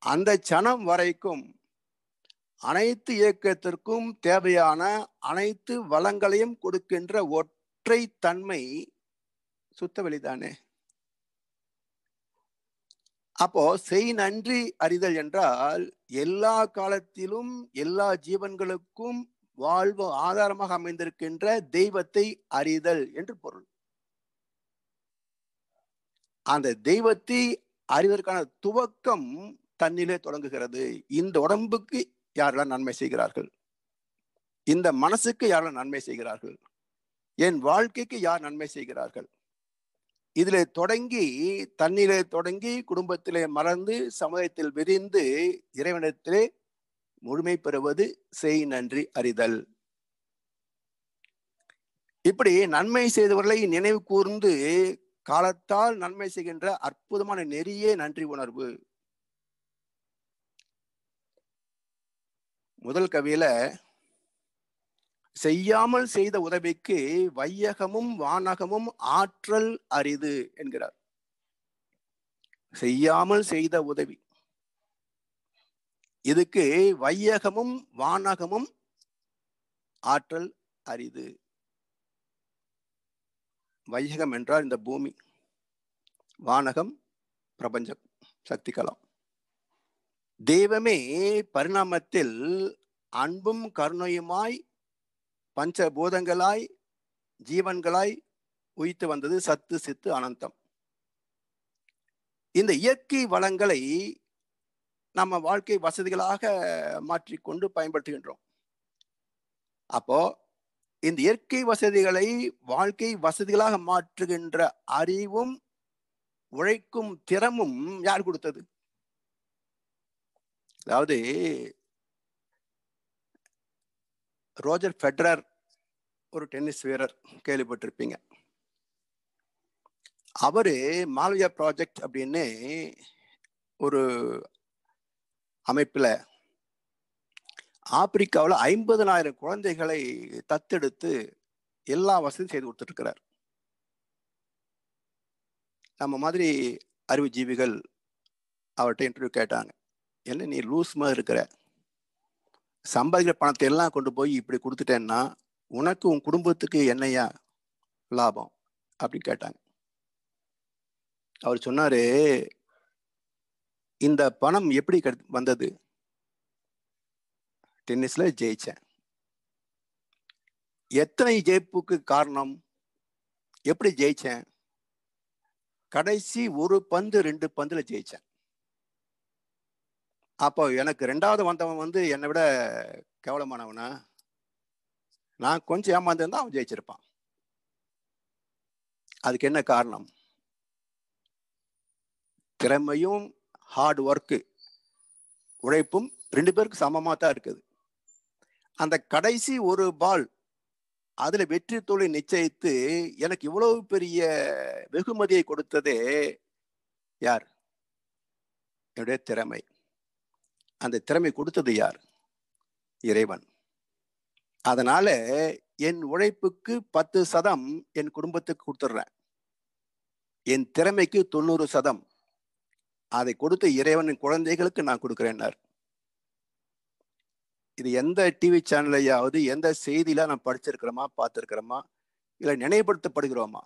அந்த சனம் வரைக்கும் அனைத்து இயக்கத்திற்கும் தேவையான அனைத்து வளங்களையும் கொடுக்கின்ற ஒற்றை தன்மை சுத்த வெளிதானே. அப்போ செய் நன்றி அறிதல் என்றால், எல்லா காலத்திலும் எல்லா ஜீவன்களுக்கும் வாழ்வு ஆதாரமாக அமைந்திருக்கின்ற தெய்வத்தை அறிதல் என்று பொருள். அந்த தெய்வத்தை அறிவதற்கான துவக்கம் தன்னிலே தொடங்குகிறது. இந்த உடம்புக்கு யாரெல்லாம் நன்மை செய்கிறார்கள்? இந்த மனசுக்கு யாரெல்லாம் நன்மை செய்கிறார்கள்? என் வாழ்க்கைக்கு யார் நன்மை செய்கிறார்கள்? இதிலே தொடங்கி, தன்னிலே தொடங்கி, குடும்பத்திலே மறந்து, சமுதாயத்தில் விரிந்து, இறைவனிடத்திலே முழுமை பெறுவது செய் நன்றி அறிதல். இப்படி நன்மை செய்தவர்களை நினைவு கூர்ந்து காலத்தால் நன்மை செய்கின்ற அற்புதமான நெறியே நன்றி உணர்வு. முதல் கவியில செய்யாமல் செய்த உதவிக்கு வையகமும் வானகமும் ஆற்றல் அரிது என்கிறார். செய்யாமல் செய்த உதவி, இதுக்கு வையகமும் வானகமும் ஆற்றல் அரிது. வையகம் என்றால் இந்த பூமி, வானகம் பிரபஞ்சம், சக்தி களம். தெய்வமே பரிணாமத்தில் அன்பும் கருணையுமாய் பஞ்சபூதங்களாய் ஜீவன்களாய் உயித்து வந்தது சத்து சித்து அனந்தம். இந்த இயற்கை வளங்களை நம்ம வாழ்க்கை வசதிகளாக மாற்றிக்கொண்டு பயன்படுத்துகின்றோம். அப்போ இந்த இயற்கை வசதிகளை வாழ்க்கை வசதிகளாக மாற்றுகின்ற அறிவும் உழைக்கும் திறமும் யார் கொடுத்தது? அதாவது ரோஜர் ஃபெடரர் ஒரு டென்னிஸ் வீரர், கேள்விப்பட்டிருப்பீங்க. அவரு மால்வியா ப்ராஜெக்ட் அப்படின்னு ஒரு அமைப்பில் ஆப்பிரிக்காவில் 50,000 குழந்தைகளை தத்தெடுத்து எல்லா வசதியும் செய்து கொடுத்துட்டு இருக்கிறார். நம்ம மாதிரி அறிவு ஜீவிகள் அவர்கிட்ட இன்டர்வியூ கேட்டாங்க, என்ன நீ லூஸ் மாதிரி இருக்கிற, சம்பாதிக்கிற பணத்தை எல்லாம் கொண்டு போய் இப்படி கொடுத்துட்டேன்னா உனக்கு உன் குடும்பத்துக்கு என்னையா லாபம் அப்படின்னு கேட்டாங்க. அவர் சொன்னாரு, இந்த பணம் எப்படி வந்தது? டென்னிஸ்ல ஜெயிச்சேன். எத்தனை ஜெயிப்புக்கு காரணம்? எப்படி ஜெயிச்சேன்? கடைசி ஒரு பந்து 2 பந்துல ஜெயிச்சேன். அப்போ எனக்கு 2வது வந்தவன் என்னை விட கேவலமானவனா? நான் கொஞ்சம் ஏமாந்திருந்தா அவன் ஜெயிச்சிருப்பான். அதுக்கு என்ன காரணம்? திறமையும் ஹார்ட் ஒர்க்கு, உழைப்பும் 2 பேருக்கு சமமா தான் இருக்குது. அந்த கடைசி ஒரு பால் அதுல வெற்றி தோல்வி நிச்சயித்து எனக்கு இவ்வளவு பெரிய வெகுமதியை கொடுத்ததே யார்? என்னுடைய திறமை. அந்த திறமை கொடுத்தது யார்? இறைவன். அதனால என் உழைப்புக்கு 10% என் குடும்பத்துக்கு கொடுத்துடுறேன், என் திறமைக்கு 90% அதை கொடுத்த இறைவனின் குழந்தைகளுக்கு நான் கொடுக்கிறேன்னார். இது எந்த டிவி சேனல்லையாவது எந்த செய்தியில நான் படிச்சிருக்கிறோமா, பார்த்திருக்கிறோமா, இல்லை நினைவுபடுத்தப்படுகிறோமா?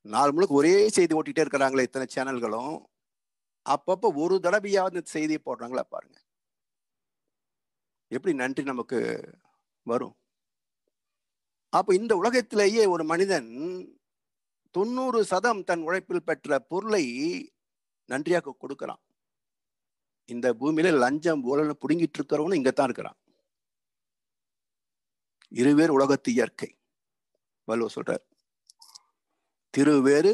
நாள் முழுக்க ஒரே செய்தி ஓட்டிகிட்டே இருக்கிறாங்களே இத்தனை சேனல்களும். அப்பப்போ ஒரு தடவையாவது செய்தியை போடுறாங்களா பாருங்க. எப்படி நன்றி நமக்கு வரும்? அப்ப இந்த உலகத்திலேயே ஒரு மனிதன் 90% தன் உழைப்பில் பெற்ற பொருளை நன்றியாக கொடுக்கிறான். இந்த பூமியில லஞ்சம் ஊழல் புடுங்கிட்டு இருக்கிறவனும் இங்கத்தான் இருக்கிறான். இருவேறு உலகத்து இயற்கை. வள்ளுவர் சொல்றார், திருவேறு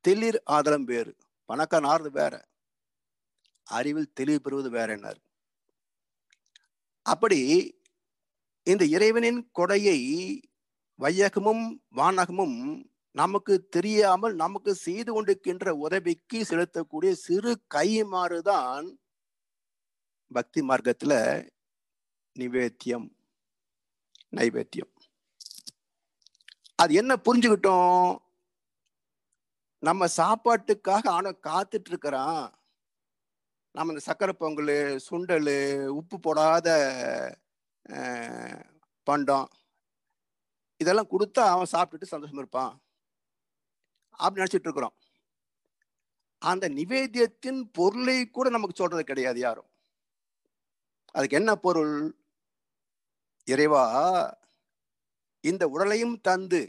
தெளிர் ஆதலம் வேறு. பணக்காரன் ஆறுது வேற, அறிவில் தெளிவு பெறுவது வேற என்னார். அப்படி இந்த இறைவனின் கொடையை வையகமும் வானகமும் நமக்கு தெரியாமல் நமக்கு செய்து கொண்டிருக்கின்ற உதவிக்கு செலுத்தக்கூடிய சிறு கைமாறுதான் பக்தி மார்க்கத்துல நிவேத்தியம், நைவேத்தியம். அது என்ன புரிஞ்சுக்கிட்டோம்? நம்ம சாப்பாட்டுக்காக ஆனா காத்துட்டு இருக்கிறான். நம்ம இந்த சக்கரை பொங்கல், சுண்டல், உப்பு போடாத பண்டம் இதெல்லாம் கொடுத்தா அவன் சாப்பிட்டுட்டு சந்தோஷமா இருப்பான் அப்படின்னு நினைச்சிட்டு இருக்கிறோம். அந்த நிவேத்தியத்தின் பொருளை கூட நமக்கு சொல்றது கிடையாது யாரும். அதுக்கு என்ன பொருள்? இறைவா, இந்த உடலையும் தந்து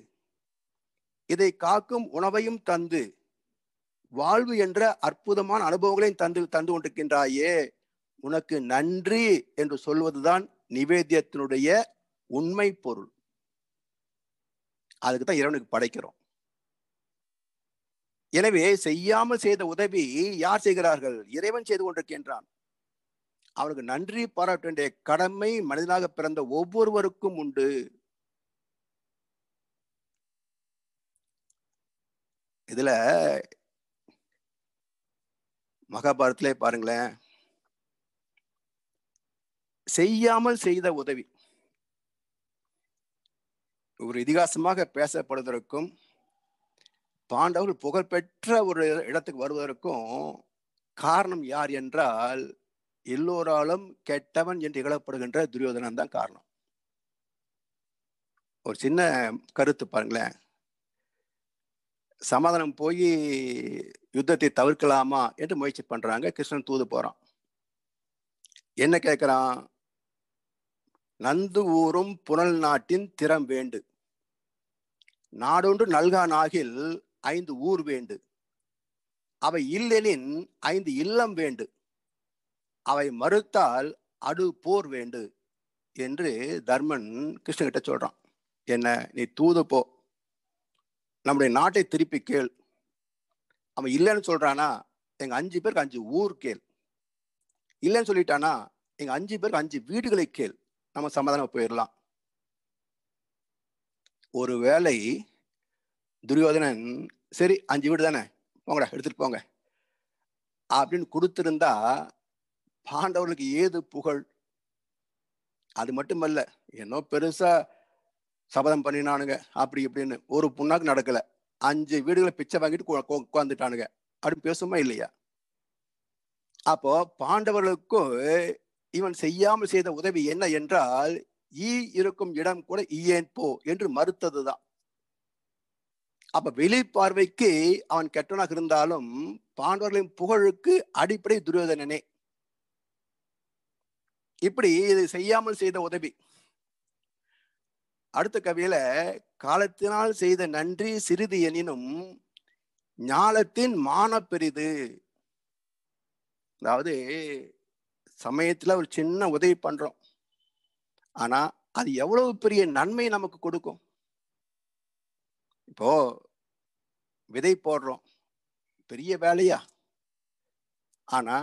இதை காக்கும் உணவையும் தந்து வாழ்வு என்ற அற்புதமான அனுபவங்களையும் தந்து கொண்டிருக்கின்றாயே, உனக்கு நன்றி என்று சொல்வதுதான் நிவேத்தியத்தினுடைய உண்மை பொருள். அதுக்கு தான் இறைவனுக்கு படைக்கிறோம். எனவே செய்யாமல் செய்த உதவி யார் செய்கிறார்கள்? இறைவன் செய்து கொண்டிருக்கின்றான். அவனுக்கு நன்றி பாராட்ட வேண்டிய கடமை மனிதனாக பிறந்த ஒவ்வொருவருக்கும் உண்டு. இதுல மகாபாரதத்திலே பாருங்களேன், செய்யாமல் செய்த உதவி ஒரு இதிகாசமாக பேசப்படுவதற்கும் பாண்டவர்கள் புகழ்பெற்ற ஒரு இடத்துக்கு வருவதற்கும் காரணம் யார் என்றால், எல்லோராலும் கெட்டவன் என்று இகழப்படுகின்ற துரியோதனன் தான் காரணம். ஒரு சின்ன கருத்து பாருங்களேன். சமாதானம் போய் யுத்தத்தை தவிர்க்கலாமா என்று முயற்சி பண்றாங்க. கிருஷ்ணன் தூது போறான். என்ன கேட்கிறான்? நந்து ஊரும் புனல் நாட்டின் திறம் வேண்டு, நாடொன்று நல்கானாகில் 5 ஊர் வேண்டு, அவை இல்லெனின் 5 இல்லம் வேண்டு, அவை மறுத்தால் அடு போர் வேண்டு என்று தர்மன் கிருஷ்ணன் கிட்ட சொல்றான். என்ன, நீ தூது போ, நம்முடைய நாட்டை திருப்பி கேள். அவன் இல்லைன்னு சொல்றானா, எங்க 5 பேருக்கு 5 ஊர் கேள். இல்லைன்னு சொல்லிட்டானா, எங்க 5 பேருக்கு 5 வீடுகளை கேள், நம்ம சமாதானம் போயிடலாம். ஒருவேளை துரியோதனன் சரி 5 வீடு தானே, போங்கடா எடுத்துட்டு போங்க அப்படின்னு கொடுத்திருந்தா பாண்டவர்களுக்கு ஏது புகழ்? அது மட்டுமல்ல, என்னோ பெருசா சபதம் பண்ணினானுங்க அப்படி இப்படின்னு ஒரு புண்ணாக்கு நடக்கல, 5 வீடுகளை பிச்சை வாங்கிட்டு உட்காந்துட்டானுங்க அப்படின்னு பேசுமா இல்லையா? அப்போ பாண்டவர்களுக்கும் இவன் செய்யாமல் செய்த உதவி என்ன என்றால், ஈ இருக்கும் இடம் கூட ஈயேன் போ என்று மறுத்ததுதான். அப்ப வெளிப்பார்வைக்கு அவன் கெட்டவனாக இருந்தாலும் பாண்டவர்களின் புகழுக்கு அடிப்படை துரியோதனனே. இப்படி இது செய்யாமல் செய்த உதவி. அடுத்த கவியில, காலத்தினால் செய்த நன்றி சிறிது எனினும் ஞாலத்தின் மான பெரிது. அதாவது சமயத்துல ஒரு சின்ன உதவி பண்றோம், ஆனா அது எவ்வளவு பெரிய நன்மை நமக்கு கொடுக்கும். இப்போ விதை போடுறோம், பெரிய வேலையா, ஆனா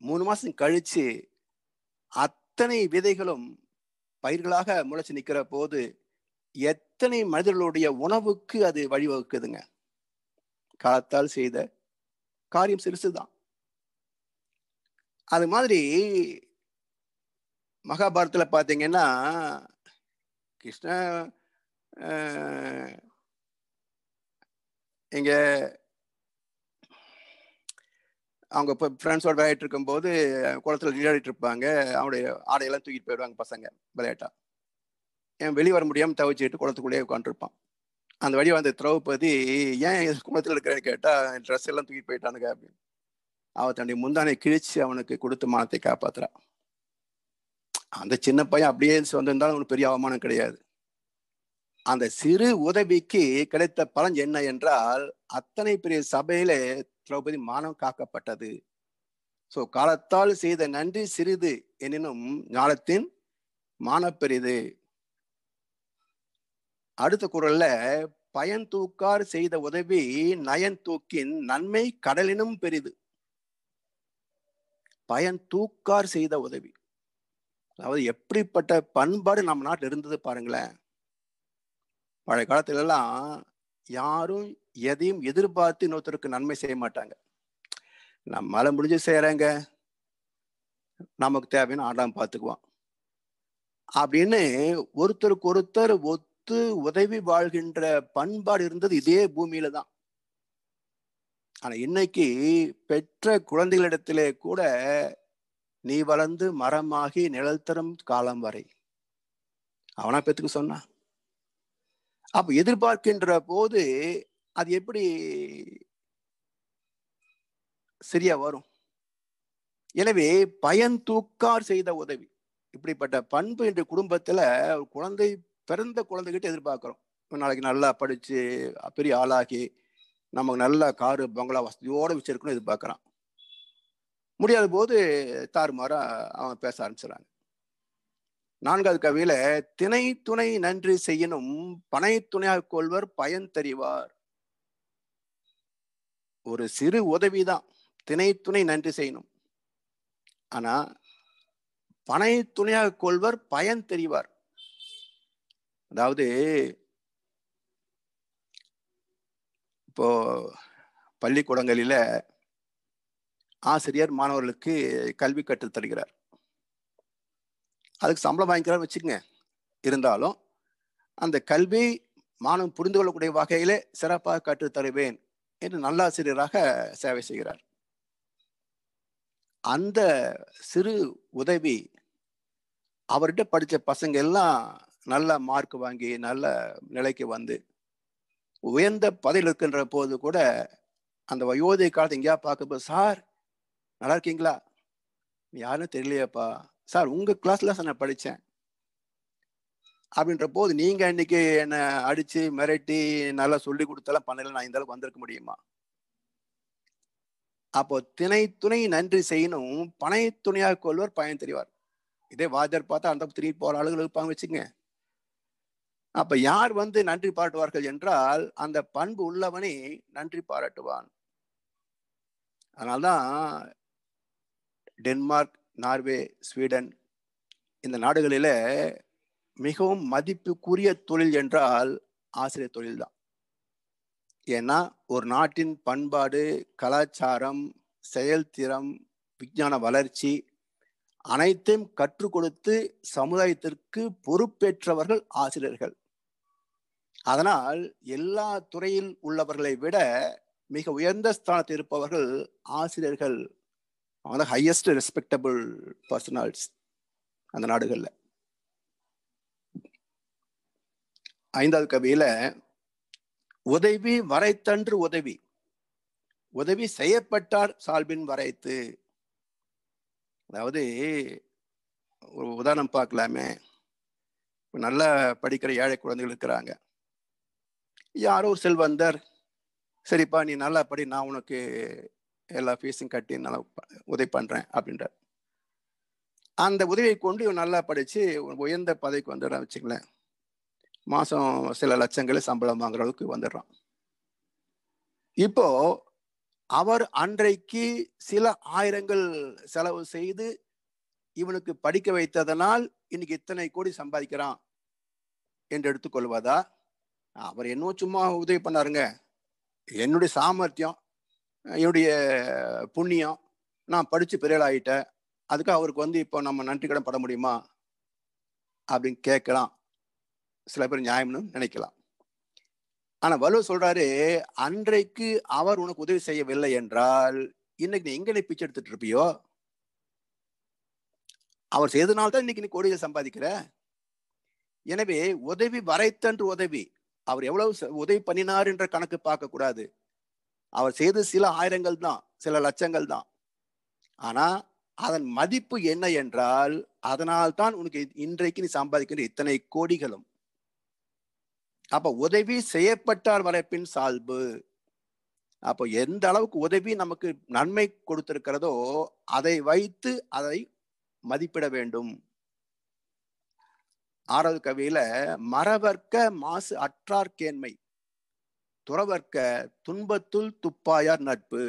3 மாசம் கழிச்சு அத்தனை விதைகளும் பயிர்களாக முளைச்சு நிக்கிற போது எத்தனை மனிதர்களுடைய உணவுக்கு அது வழிவகுக்குதுங்க. காலத்தால் செய்த காரியம் சிறுசுதான். அது மாதிரி மகாபாரதத்துல பாத்தீங்கன்னா, கிருஷ்ண இங்க அவங்க இப்போ ஃப்ரெண்ட்ஸோட விளையாடிட்டு இருக்கும்போது குளத்துல நீராடிட்டு இருப்பாங்க. அவனுடைய ஆடையெல்லாம் தூக்கிட்டு போயிடுவாங்க பசங்க விளையாட்டா. வெளியே வர முடியாமல் தவிச்சிட்டு குளத்துக்குள்ளேயே உட்காந்துருப்பான். அந்த வழி வந்த திரௌபதி ஏன் குளத்தில் இருக்கிற கேட்டா ட்ரெஸ் எல்லாம் தூக்கிட்டு போயிட்டானுங்க அப்படின்னு. அவ தன்னுடைய முந்தானை கிழிச்சு அவனுக்கு கொடுத்து மானத்தை காப்பாத்துறா. அந்த சின்ன பையன் அப்படியே வந்திருந்தாலும் அவனுக்கு பெரிய அவமானம் கிடையாது. அந்த சிறு உதவிக்கு கிடைத்த பலன் என்ன என்றால் அத்தனை பெரிய சபையிலே திரௌபதி மானம் காக்கப்பட்டது. சோ காலத்தால் செய்த நன்றி சிறிது எனினும் ஞானத்தின் மானப்பெரிது. அடுத்த குறள்ல பயன் தூக்கார் செய்த உதவி நயன் தூக்கின் நன்மை கடலினும் பெரிது. பயன் தூக்கார் செய்த உதவி, அதாவது எப்படிப்பட்ட பண்பாடு நம்ம நாட்டில் இருந்தது பாருங்களேன். பழைய காலத்துல எல்லாம் யாரும் எதையும் எதிர்பார்த்து இன்னொருத்தருக்கு நன்மை செய்ய மாட்டாங்க. நம்மளால முடிஞ்சு செய்யறாங்க, நமக்கு தேவையான ஆடாம பார்த்துக்குவான் அப்படின்னு ஒருத்தருக்கு ஒருத்தர் ஒத்து உதவி வாழ்கின்ற பண்பாடு இருந்தது இதே பூமியில தான். ஆனா இன்னைக்கு பெற்ற குழந்தைகளிடத்திலே கூட நீ வளர்ந்து மரமாகி நிழல் தரும் காலம் வரை அவனா பெத்துக்கு சொன்னா. அப்ப எதிர்பார்க்கின்ற போது அது எப்படி சரியா வரும்? எனவே பயன் தூக்கார் செய்த உதவி, இப்படிப்பட்ட பண்பு என்ற குடும்பத்துல குழந்தை பிறந்த குழந்தைகிட்ட எதிர்பார்க்கிறோம். நாளைக்கு நல்லா படிச்சு பெரிய ஆளாகி நமக்கு நல்ல காரு பங்களா வசதியோட வச்சிருக்கணும் எதிர்பார்க்கிறான். முடியாத போது தாறுமாறா அவன் பேச ஆரம்பிச்சிடறாங்க. 4வது கவியில திணை துணை நன்றி செய்யணும் பனை துணையாக கொள்வர் பயன் தெரிவார். ஒரு சிறு உதவிதான், திணை துணை நன்றி செய்யணும். ஆனா பனை துணையாக கொள்வர் பயன் தெரிவார். அதாவது இப்போ பள்ளிக்கூடங்களில ஆசிரியர் மாணவர்களுக்கு கல்வி கற்றுத் தருகிறார். அதுக்கு சம்பளம் வாங்கிக்கிறார் வச்சுக்கங்க. இருந்தாலும் அந்த கல்வி மாணவன் புரிந்து கொள்ளக்கூடிய வகையிலே சிறப்பாக கற்றுத் தருவேன் என்று நல்லாசிரியராக சேவை செய்கிறார். அந்த சிறு உதவி அவர்கிட்ட படிச்ச பசங்க எல்லாம் நல்ல மார்க் வாங்கி நல்ல நிலைக்கு வந்து உயர்ந்த பதவியில் இருக்கின்ற போது கூட அந்த வயோதிக காலத்தை எங்கேயா பார்க்கும்போது, சார் நல்லா இருக்கீங்களா, யாருன்னு தெரியலையாப்பா, சார் உங்க கிளாஸ்ல நான் படித்தேன் அப்படின்ற போது நீங்க இன்னைக்கு என்னை அடிச்சு மிரட்டி நல்லா சொல்லி கொடுத்தெல்லாம் பண்ணல, நான் இந்த அளவுக்கு வந்திருக்க முடியுமா? அப்போ திணை துணை நன்றி செய்யணும் பனை துணையாக கொள்வர் பயன் தெரிவார். இதே வாஜர் பார்த்தா அந்த திரும்பி போற ஆளுகள் இருப்பாங்க வச்சுங்க. அப்ப யார் வந்து நன்றி பாராட்டுவார்கள் என்றால் அந்த பண்பு உள்ளவனே நன்றி பாராட்டுவான். அதனால்தான் டென்மார்க், நார்வே, ஸ்வீடன் இந்த நாடுகளில மிகவும் மதிப்புக்குரிய தொழில் என்றால் ஆசிரியர் தொழில் தான். ஏன்னா ஒரு நாட்டின் பண்பாடு, கலாச்சாரம், செயல்திறம், விஞ்ஞான வளர்ச்சி அனைத்தையும் கற்றுக் கொடுத்து சமுதாயத்திற்கு பொறுப்பேற்றவர்கள் ஆசிரியர்கள். அதனால் எல்லா துறையில் உள்ளவர்களை விட மிக உயர்ந்த ஸ்தானத்தில் இருப்பவர்கள் ஆசிரியர்கள். அவங்க ஹையஸ்ட் ரெஸ்பெக்டபிள் பர்சனாலிட்டிஸ் அந்த நாடுகள்ல. 5வது கவியில உதவி வரைத்தன்று உதவி, உதவி செய்யப்பட்டார் சால்பின் வரைத்து. அதாவது ஒரு உதாரணம் பார்க்கலாமே. நல்லா படிக்கிற ஏழை குழந்தைகள் இருக்கிறாங்க. யாரோ ஒரு செல்வந்தர், சரிப்பா நீ நல்லா படி, நான் உனக்கு எல்லா ஃபீஸும் கட்டி நல்லா உதவி பண்றேன் அப்படின்றார். அந்த உதவியை கொண்டு இவன் நல்லா படிச்சு உயர்ந்த பதவிக்கு வந்துடுறான் வச்சுங்களேன். மாசம் சில லட்சங்களை சம்பளம் வாங்குற அளவுக்கு வந்துடுறான். இப்போ அவர் அன்றைக்கு சில ஆயிரங்கள் செலவு செய்து இவனுக்கு படிக்க வைத்ததனால் இன்னைக்கு இத்தனை கோடி சம்பாதிக்கிறான் என்று எடுத்துக்கொள்வதா? அவர் இன்னும் சும்மா உதவி பண்ணாருங்க, என்னுடைய சாமர்த்தியம், என்னுடைய புண்ணியம், நான் படிச்சு பெரிய ஆகிட்டேன், அதுக்கு அவருக்கு வந்து இப்போ நம்ம நன்றி கடன் பட முடியுமா அப்படின்னு கேட்கலாம். சில பேர் நியாயம்னு நினைக்கலாம். ஆனா வள்ளுவர் சொல்றாரு, அன்றைக்கு அவர் உனக்கு உதவி செய்யவில்லை என்றால் இன்னைக்கு நீ எங்க பிச்சை எடுத்துட்டு இருப்பியோ? அவர் செய்தனால்தான் இன்னைக்கு நீ கோடியை சம்பாதிக்கிற. எனவே உதவி வரைத்தன்று உதவி, அவர் எவ்வளவு உதவி பண்ணினார் என்ற கணக்கு பார்க்க கூடாது. அவர் செய்த சில ஆயிரங்கள் தான், சில லட்சங்கள் தான். ஆனா அதன் மதிப்பு என்ன என்றால், அதனால் தான் உனக்கு இன்றைக்கு நீ சம்பாதிக்கின்ற இத்தனை கோடிகளும். அப்ப உதவி செய்யப்பட்டார் வரைப்பின் சால்பு. அப்போ எந்த அளவுக்கு உதவி நமக்கு நன்மை கொடுத்திருக்கிறதோ அதை வைத்து அதை மதிப்பிட வேண்டும். 6வது கவியில, மறவர்க்க மாசு அற்றார் கேண்மை, துறவர்க்க துன்பத்துள் துப்பாயார் நட்பு.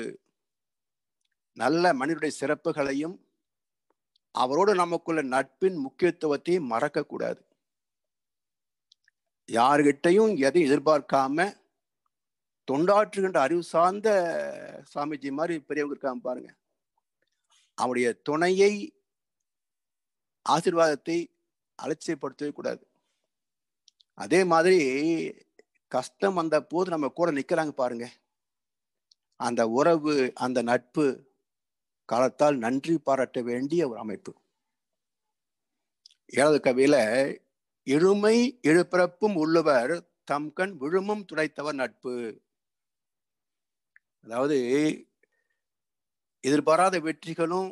நல்ல மனிதனுடைய சிறப்புகளையும் அவரோடு நமக்குள்ள நட்பின் முக்கியத்துவத்தையும் மறக்க கூடாது. யாருகிட்டையும் எதையும் எதிர்பார்க்காம தொண்டாற்றுகின்ற அறிவு சார்ந்த சாமிஜி மாதிரி பெரியவங்க இருக்காம பாருங்க. அவருடைய துணையை, ஆசீர்வாதத்தை அலட்சியப்படுத்தவே கூடாது. அதே மாதிரி கஷ்டம் வந்த போது நம்ம கூட நிக்கிறாங்க பாருங்க, அந்த உறவு, அந்த நட்பு காலத்தால் நன்றி பாராட்ட வேண்டிய ஒரு அமைப்பு. 7வது கவியில, எழுமை எழுப்பிறப்பும் உள்ளவர் தம் கண் விழுமும் துடைத்தவர் நட்பு. அதாவது எதிர்பாராத வெற்றிகளும்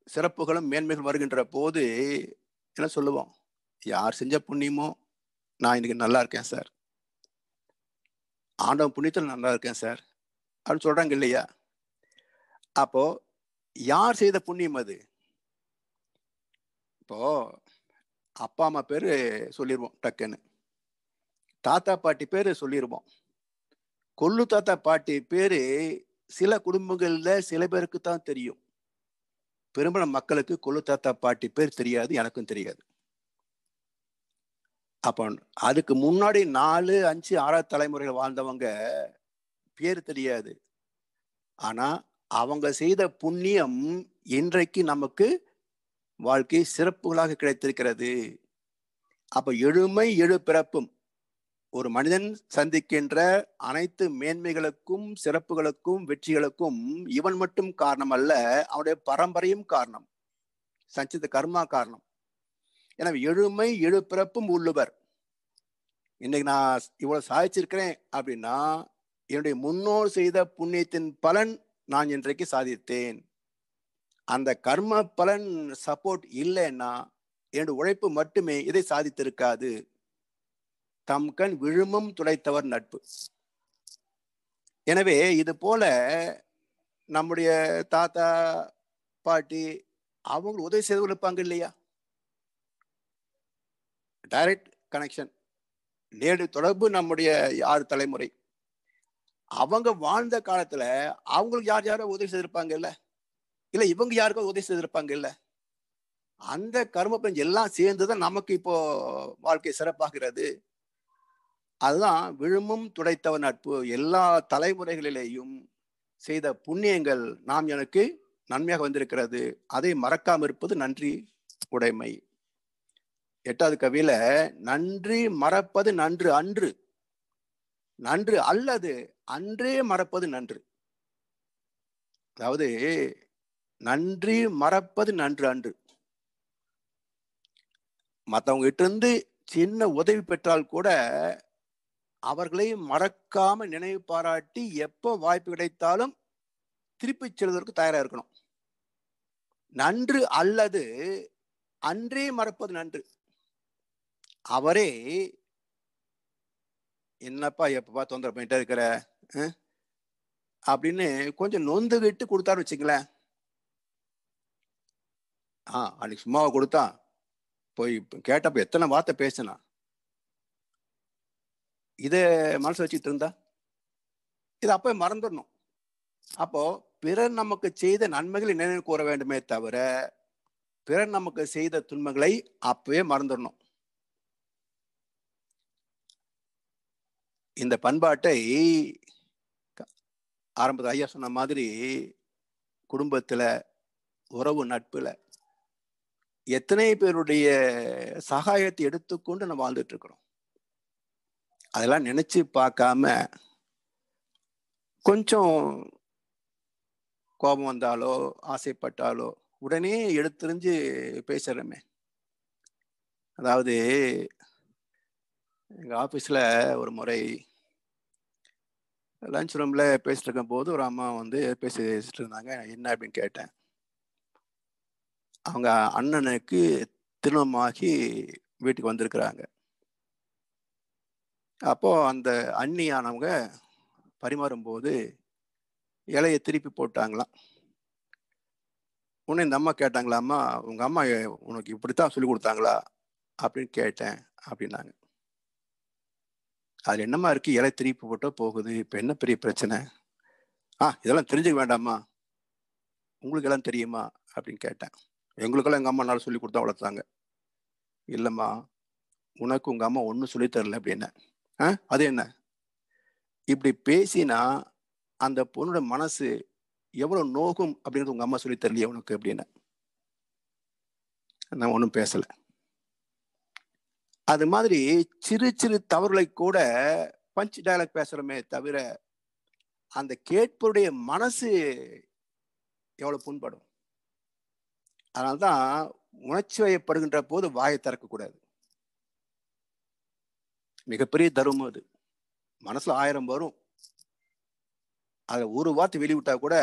சிறப்புகளும் மேன்மைகள் வருகின்ற போது என்ன சொல்லுவோம்? யார் செஞ்ச புண்ணியமோ நான் இன்னைக்கு நல்லா இருக்கேன் சார், ஆண்டவன் புண்ணியத்தில் நல்லா இருக்கேன் சார் அப்படின்னு சொல்றாங்க இல்லையா? அப்போ யார் செய்த புண்ணியம் அது? இப்போ அப்பா அம்மா பேரு சொல்லிடுவோம் டக்குன்னு, தாத்தா பாட்டி பேரு சொல்லிடுவோம். கொள்ளு தாத்தா பாட்டி பேரு சில குடும்பங்கள்ல சில பேருக்கு தான் தெரியும். பெரும்பாலும் மக்களுக்கு கொள்ளு தாத்தா பாட்டி பேர் தெரியாது, எனக்கும் தெரியாது. அப்போ அதுக்கு முன்னாடி 4, 5, 6 தலைமுறைகள் வாழ்ந்தவங்க பேர் தெரியாது. ஆனா அவங்க செய்த புண்ணியம் இன்றைக்கு நமக்கு வாழ்க்கை சிறப்புகளாக கிடைத்திருக்கிறது. அப்ப எழுமை எழு பிறப்பும், ஒரு மனிதன் சந்திக்கின்ற அனைத்து மேன்மைகளுக்கும் சிறப்புகளுக்கும் வெற்றிகளுக்கும் இவன் மட்டும் காரணம் அல்ல, அவனுடைய பரம்பரையும் காரணம், சஞ்சித கர்மா காரணம். எனவே எழுமை எழு பிறப்பும் உள்ளவர். இன்னைக்கு நான் இவ்வளவு சாதிச்சிருக்கிறேன் அப்படின்னா என்னுடைய முன்னோர் செய்த புண்ணியத்தின் பலன் நான் இன்றைக்கு சாதித்தேன். அந்த கர்ம பலன் சப்போர்ட் இல்லைன்னா என்னுடைய உழைப்பு மட்டுமே இதை சாதித்திருக்காது. தம் கண் விழுமும் துடைத்தவர் நட்பு. எனவே இது போல நம்முடைய தாத்தா பாட்டி அவங்க உதவி செய்து கொடுப்பாங்க இல்லையா? டைரக்ட் கனெக்ஷன், நேரடி தொடர்பு. நம்முடைய 6 தலைமுறை அவங்க வாழ்ந்த காலத்துல அவங்களுக்கு யார் யாரோ உதவி செய்திருப்பாங்க இல்ல, இல்ல இவங்க யாருக்கோ உதவி செய்திருப்பாங்க இல்ல. அந்த கர்ம பலன் எல்லாம் சேர்ந்துதான் நமக்கு இப்போ வாழ்க்கை சிறப்பாகிறது. அதுதான் விழுமும் துடைத்தவர் நட்பு. எல்லா தலைமுறைகளிலேயும் செய்த புண்ணியங்கள் நாம் எனக்கு நன்மையாக வந்திருக்கிறது, அதை மறக்காம இருப்பது நன்றி உடைமை. 8வது கவியில, நன்றி மறப்பது நன்று அன்று, நன்று அல்லது அன்றே மறப்பது நன்று. அதாவது நன்றி மறப்பது நன்று அன்று. மற்றவங்க கிட்ட இருந்து சின்ன உதவி பெற்றால் கூட அவர்களை மறக்காம நினைவு பாராட்டி எப்போ வாய்ப்பு கிடைத்தாலும் திருப்பி செல்வதற்கு தயாரா இருக்கணும். நன்று அல்லது அன்றே மறப்பது நன்று. அவரே என்னப்பா எப்பப்பா தொந்தரவு பண்ணிட்டே இருக்கிற அப்படின்னு கொஞ்சம் நொந்துகிட்டு கொடுத்தாரு வச்சுங்களேன். அன்னைக்கு சும்மாவை கொடுத்தா போய் கேட்டப்ப எத்தனை வார்த்தை பேசினா, இதை மனசு வச்சுட்டு இருந்தா இதை அப்போ மறந்துடணும். அப்போ பிறர் நமக்கு செய்த நன்மைகளை நினைவு கூற வேண்டுமே தவிர பிறர் நமக்கு செய்த துன்பங்களை அப்பவே மறந்துடணும். இந்த பண்பாட்டை ஆரம்பத்தில் ஐயா சொன்ன மாதிரி குடும்பத்துல, உறவு நட்புல எத்தனை பேருடைய சகாயத்தை எடுத்துக்கொண்டு நம்ம வாழ்ந்துட்டு இருக்கிறோம். அதெல்லாம் நினைச்சு பார்க்காம கொஞ்சம் கோபம் வந்தாலோ ஆசைப்பட்டாலோ உடனே எடுத்துரிஞ்சு பேசுறமே. அதாவது எங்கள் ஆஃபீஸில் ஒரு முறை லஞ்ச் ரூமில் பேசிட்டு இருக்கும்போது ஒரு அம்மா வந்து பேசிட்டு இருந்தாங்க. என்ன அப்படின்னு கேட்டேன். அவங்க அண்ணனுக்கு திருமணமாகி வீட்டுக்கு வந்திருக்கிறாங்க. அப்போது அந்த அண்ணியானவங்க பரிமாறும்போது இலையை திருப்பி போட்டாங்களாம். உடனே இந்த அம்மா கேட்டாங்களா, அம்மா உங்கள் அம்மா உனக்கு இப்படித்தான் சொல்லி கொடுத்தாங்களா அப்படின்னு கேட்டேன் அப்படின்னாங்க. அதில் என்னம்மா இருக்குது, இலை திருப்பி போட்டோ போகுது, இப்போ என்ன பெரிய பிரச்சனை? இதெல்லாம் தெரிஞ்சுக்க வேண்டாமா, உங்களுக்கு எல்லாம் தெரியுமா அப்படின்னு கேட்டேன். எங்களுக்கெல்லாம் எங்கள் அம்மா நாள் சொல்லி கொடுத்தா வளர்த்தாங்க. இல்லைம்மா, உனக்கு உங்கள் அம்மா ஒன்றும் சொல்லித்தரல அப்படின்னு. அது என்ன? இப்படி பேசினா அந்த பொண்ணோட மனசு எவ்வளோ நோகும் அப்படின்றது உங்கள் அம்மா சொல்லி தரலையே உனக்கு அப்படின்னு. நான் ஒன்றும் பேசலை. அது மாதிரி சிறு சிறு தவறுகளை கூட பஞ்ச் டயலாக் பேசுகிறோமே தவிர அந்த கேட்பவருடைய மனசு எவ்வளோ புண்படும். அதனால்தான் உணர்ச்சி வயப்படுகின்ற போது வாயை திறக்கக்கூடாது. மிகப்பெரிய தர்மம் அது. மனசுல 1000 வரும், அதுல ஒரு வார்த்தை வெளிவிட்டா கூட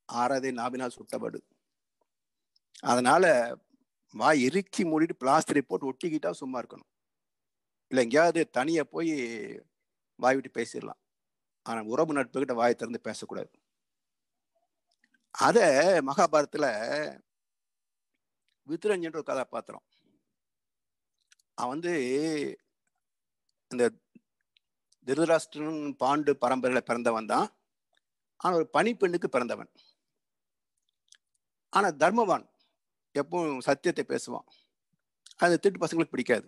ஆறாதே நாபினால் சுட்டபடு. அதனால வாய் இறுக்கி மூடிட்டு பிளாஸ்டரை போட்டு ஒட்டிக்கிட்டா சும்மா இருக்கணும். இல்லை எங்கேயாவது தனியா போய் வாய் விட்டு பேசிடலாம். ஆனா உறவு நட்புகிட்ட வாயை திறந்து பேசக்கூடாது. அத மகாபாரதத்துல விதுரஞ்சன்ற ஒரு கதாபாத்திரம், அவன் வந்து இந்த திருதராஷ்டிரன் பாண்டு பரம்பரையில பிறந்தவன் தான். ஆனா ஒரு பணிப்பெண்ணுக்கு பிறந்தவன். ஆனா தர்மவான், எப்பவும் சத்தியத்தை பேசுவான். அது திட்டு பசங்களுக்கு பிடிக்காது.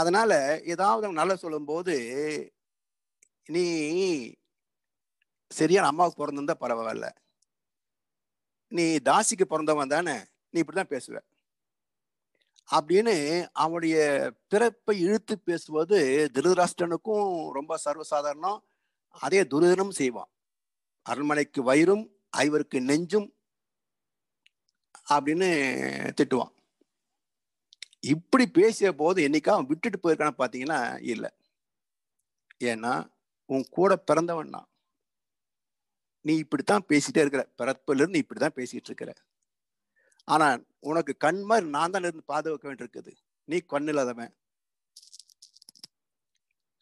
அதனால ஏதாவது நல்லா சொல்லும் போது, நீ சரியான அம்மாவுக்கு பிறந்திருந்தா பரவாயில்ல, நீ தாசிக்கு பிறந்தவன் தானே, நீ இப்படிதான் பேசுவ அப்படின்னு அவனுடைய பிறப்பை இழுத்து பேசுவது திருதராஷ்டிரனுக்கும் ரொம்ப சர்வசாதாரணம். அதே துரிதனும் செய்வான். அரண்மனைக்கு வயிறும் ஐவருக்கு நெஞ்சும் அப்படின்னு திட்டுவான். இப்படி பேசிய போது என்னைக்கா அவன் விட்டுட்டு போயிருக்கான்னு பாத்தீங்கன்னா இல்லை. ஏன்னா உன் கூட பிறந்தவன் நான். நீ இப்படித்தான் பேசிட்டே இருக்கிற, பிறப்புல இருந்து இப்படிதான் பேசிட்டு இருக்கிற. ஆனா உனக்கு கண் மாதிரி நான் தான் இருந்து பாதுகாக்க வேண்டியிருக்குது, நீ கண்ணில்லாதவன்.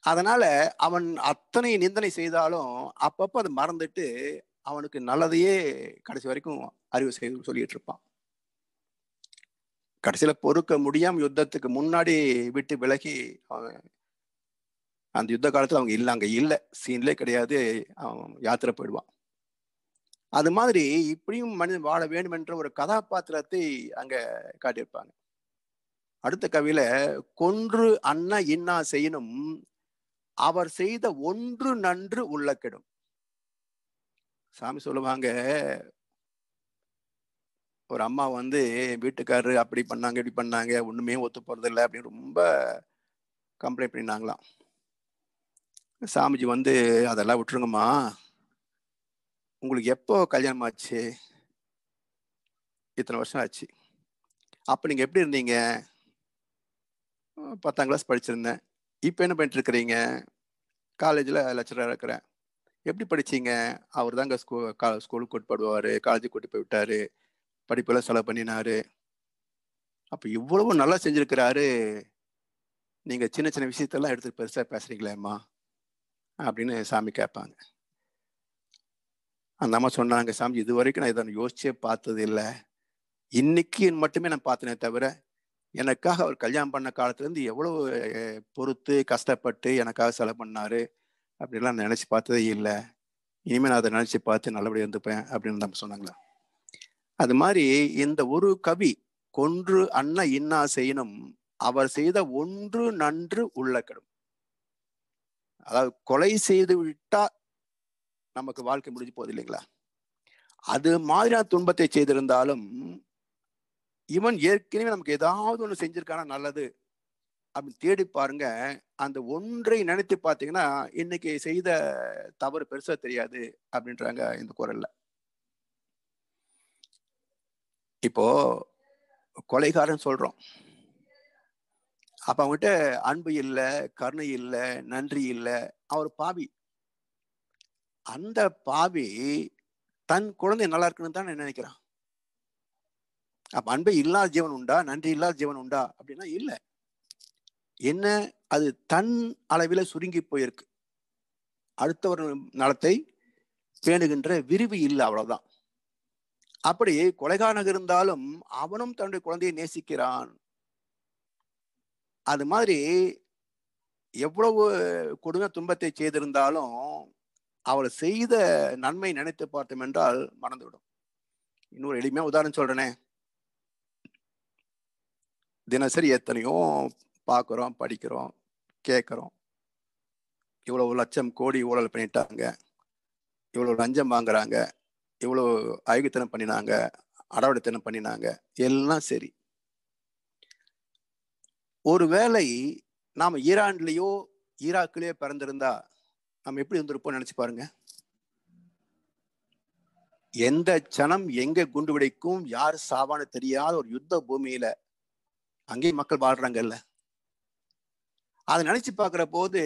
அதனால அவன் அத்தனை நிந்தனை செய்தாலும் அப்பப்ப அதை மறந்துட்டு அவனுக்கு நல்லதையே கடைசி வரைக்கும் அறிவு செய்து சொல்லிட்டு இருப்பான். கடைசியில பொறுக்க முடியாம யுத்தத்துக்கு முன்னாடி விட்டு விலகி அந்த யுத்த காலத்துல அவங்க இல்லை, அங்க இல்லை, சீன்லே கிடையாது, அவன் யாத்திரை போயிடுவான். அது மாதிரி இப்படியும் மனிதன் வாழ வேண்டும் என்ற ஒரு கதாபாத்திரத்தை அங்க காட்டியிருப்பாங்க. அடுத்த கவியில கொன்று அண்ணா இன்னா செய்யணும், அவர் செய்த ஒன்று நன்று உள்ள கெடும். சாமி சொல்லுவாங்க, ஒரு அம்மா வந்து வீட்டுக்காரரு அப்படி பண்ணாங்க இப்படி பண்ணாங்க, ஒண்ணுமே ஒத்து போறது இல்லை அப்படின்னு ரொம்ப கம்ப்ளைண்ட் பண்ணினாங்களாம். சாமிஜி வந்து அதெல்லாம் விட்டுருங்கம்மா, உங்களுக்கு எப்போ கல்யாணம் ஆச்சு? இத்தனை வருஷம் ஆச்சு. அப்ப நீங்க எப்படி இருந்தீங்க? 10ஆம் கிளாஸ் படிச்சிருந்தேன். இப்ப என்ன பண்ணிட்டு இருக்கிறீங்க? காலேஜ்ல லெக்சரரா இருக்கிறேன். எப்படி படிச்சீங்க? அவர் தாங்க ஸ்கூலுக்கு கூட்டு போடுவாரு, காலேஜுக்கு கூட்டு போய் விட்டாரு, படிப்பெல்லாம் செலவு பண்ணினாரு. அப்ப இவ்வளவு நல்லா செஞ்சிருக்கிறாரு, நீங்க சின்ன சின்ன விஷயத்தெல்லாம் எடுத்து பெருசா பேசுறீங்களேம்மா அப்படின்னு சாமி கேட்பாங்க. அந்த அம்மா சொன்னாங்க, சாமி இது வரைக்கும் நான் இதை யோசிச்சே பார்த்தது இல்லை, இன்னைக்கு மட்டுமே நான் பார்த்தனே தவிர எனக்காக அவர் கல்யாணம் பண்ண காலத்துல இருந்து எவ்வளவு பொறுத்து கஷ்டப்பட்டு எனக்காக செலவு பண்ணாரு அப்படின்லாம் நினைச்சு பார்த்ததே இல்லை. இனிமே நான் அதை நினைச்சு பார்த்து நல்லபடியா இருந்துப்பேன் அப்படின்னு நம்ம சொன்னாங்களா. அது மாதிரி இந்த ஒரு கவி, கொன்று அண்ணா இன்னா செய்யணும், அவர் செய்த ஒன்று நன்று உள்ள கெடும். அதாவது கொலை செய்து விட்டா நமக்கு வாழ்க்கை முடிஞ்சு போகுது இல்லைங்களா? அது மாதிரியான துன்பத்தை செய்திருந்தாலும் இவன் ஏற்கனவே நமக்கு ஏதாவது ஒண்ணு செஞ்சிருக்கானா நல்லது அப்படின்னு தேடி பாருங்க. அந்த ஒன்றை நினைத்து பார்த்தீங்கன்னா இன்னைக்கு செய்த தவறு பெருசா தெரியாது அப்படின்றாங்க இந்த குரல்ல. இப்போ கொலைகாரன் சொல்றோம், அப்ப அவங்ககிட்ட அன்பு இல்லை, கருணை இல்லை, நன்றி இல்லை. அவர் பாவி. அந்த பாவி தன் குழந்தை நல்லா இருக்குன்னு தான் நினைக்கிறான். அப்ப அன்பு இல்லாத ஜீவன் உண்டா, நன்றி இல்லாத ஜீவன் உண்டா அப்படின்னா இல்லை. என்ன, அது தன் அளவில சுருங்கி போயிருக்கு. அடுத்தவர் நலத்தை பேணுகின்ற விரிவு இல்லை, அவ்வளவுதான். அப்படி கொலைகாரனாக இருந்தாலும் அவனும் தன்னுடைய குழந்தையை நேசிக்கிறான். அது மாதிரி எவ்வளவு கொடுமை துன்பத்தை செய்திருந்தாலும் அவளை செய்த நன்மை நினைத்து பார்த்தோம் என்றால் மறந்துவிடும். இன்னொரு எளிமையா உதாரணம் சொல்றேனே. தினசரி எத்தனையோ பார்க்குறோம், படிக்கிறோம், கேட்குறோம். இவ்வளவு லட்சம் கோடி ஊழல் பண்ணிட்டாங்க, இவ்வளவு லஞ்சம் வாங்குறாங்க, இவ்வளவு அயோக்கியத்தனம் பண்ணினாங்க, அடாவடித்தனம் பண்ணினாங்க, எல்லாம் சரி. ஒருவேளை நாம் ஈரான்லயோ ஈராக்கிலேயோ பிறந்திருந்தா நம்ம எப்படி இருந்திருப்போம் நினைச்சு பாருங்க. எந்த சனம் எங்க குண்டு வெடிக்கும், யார் சாவான்னு தெரியாத ஒரு யுத்த பூமியில அங்கேயும் மக்கள் வாழ்றாங்கல்ல. அதை நினைச்சு பார்க்கிற போது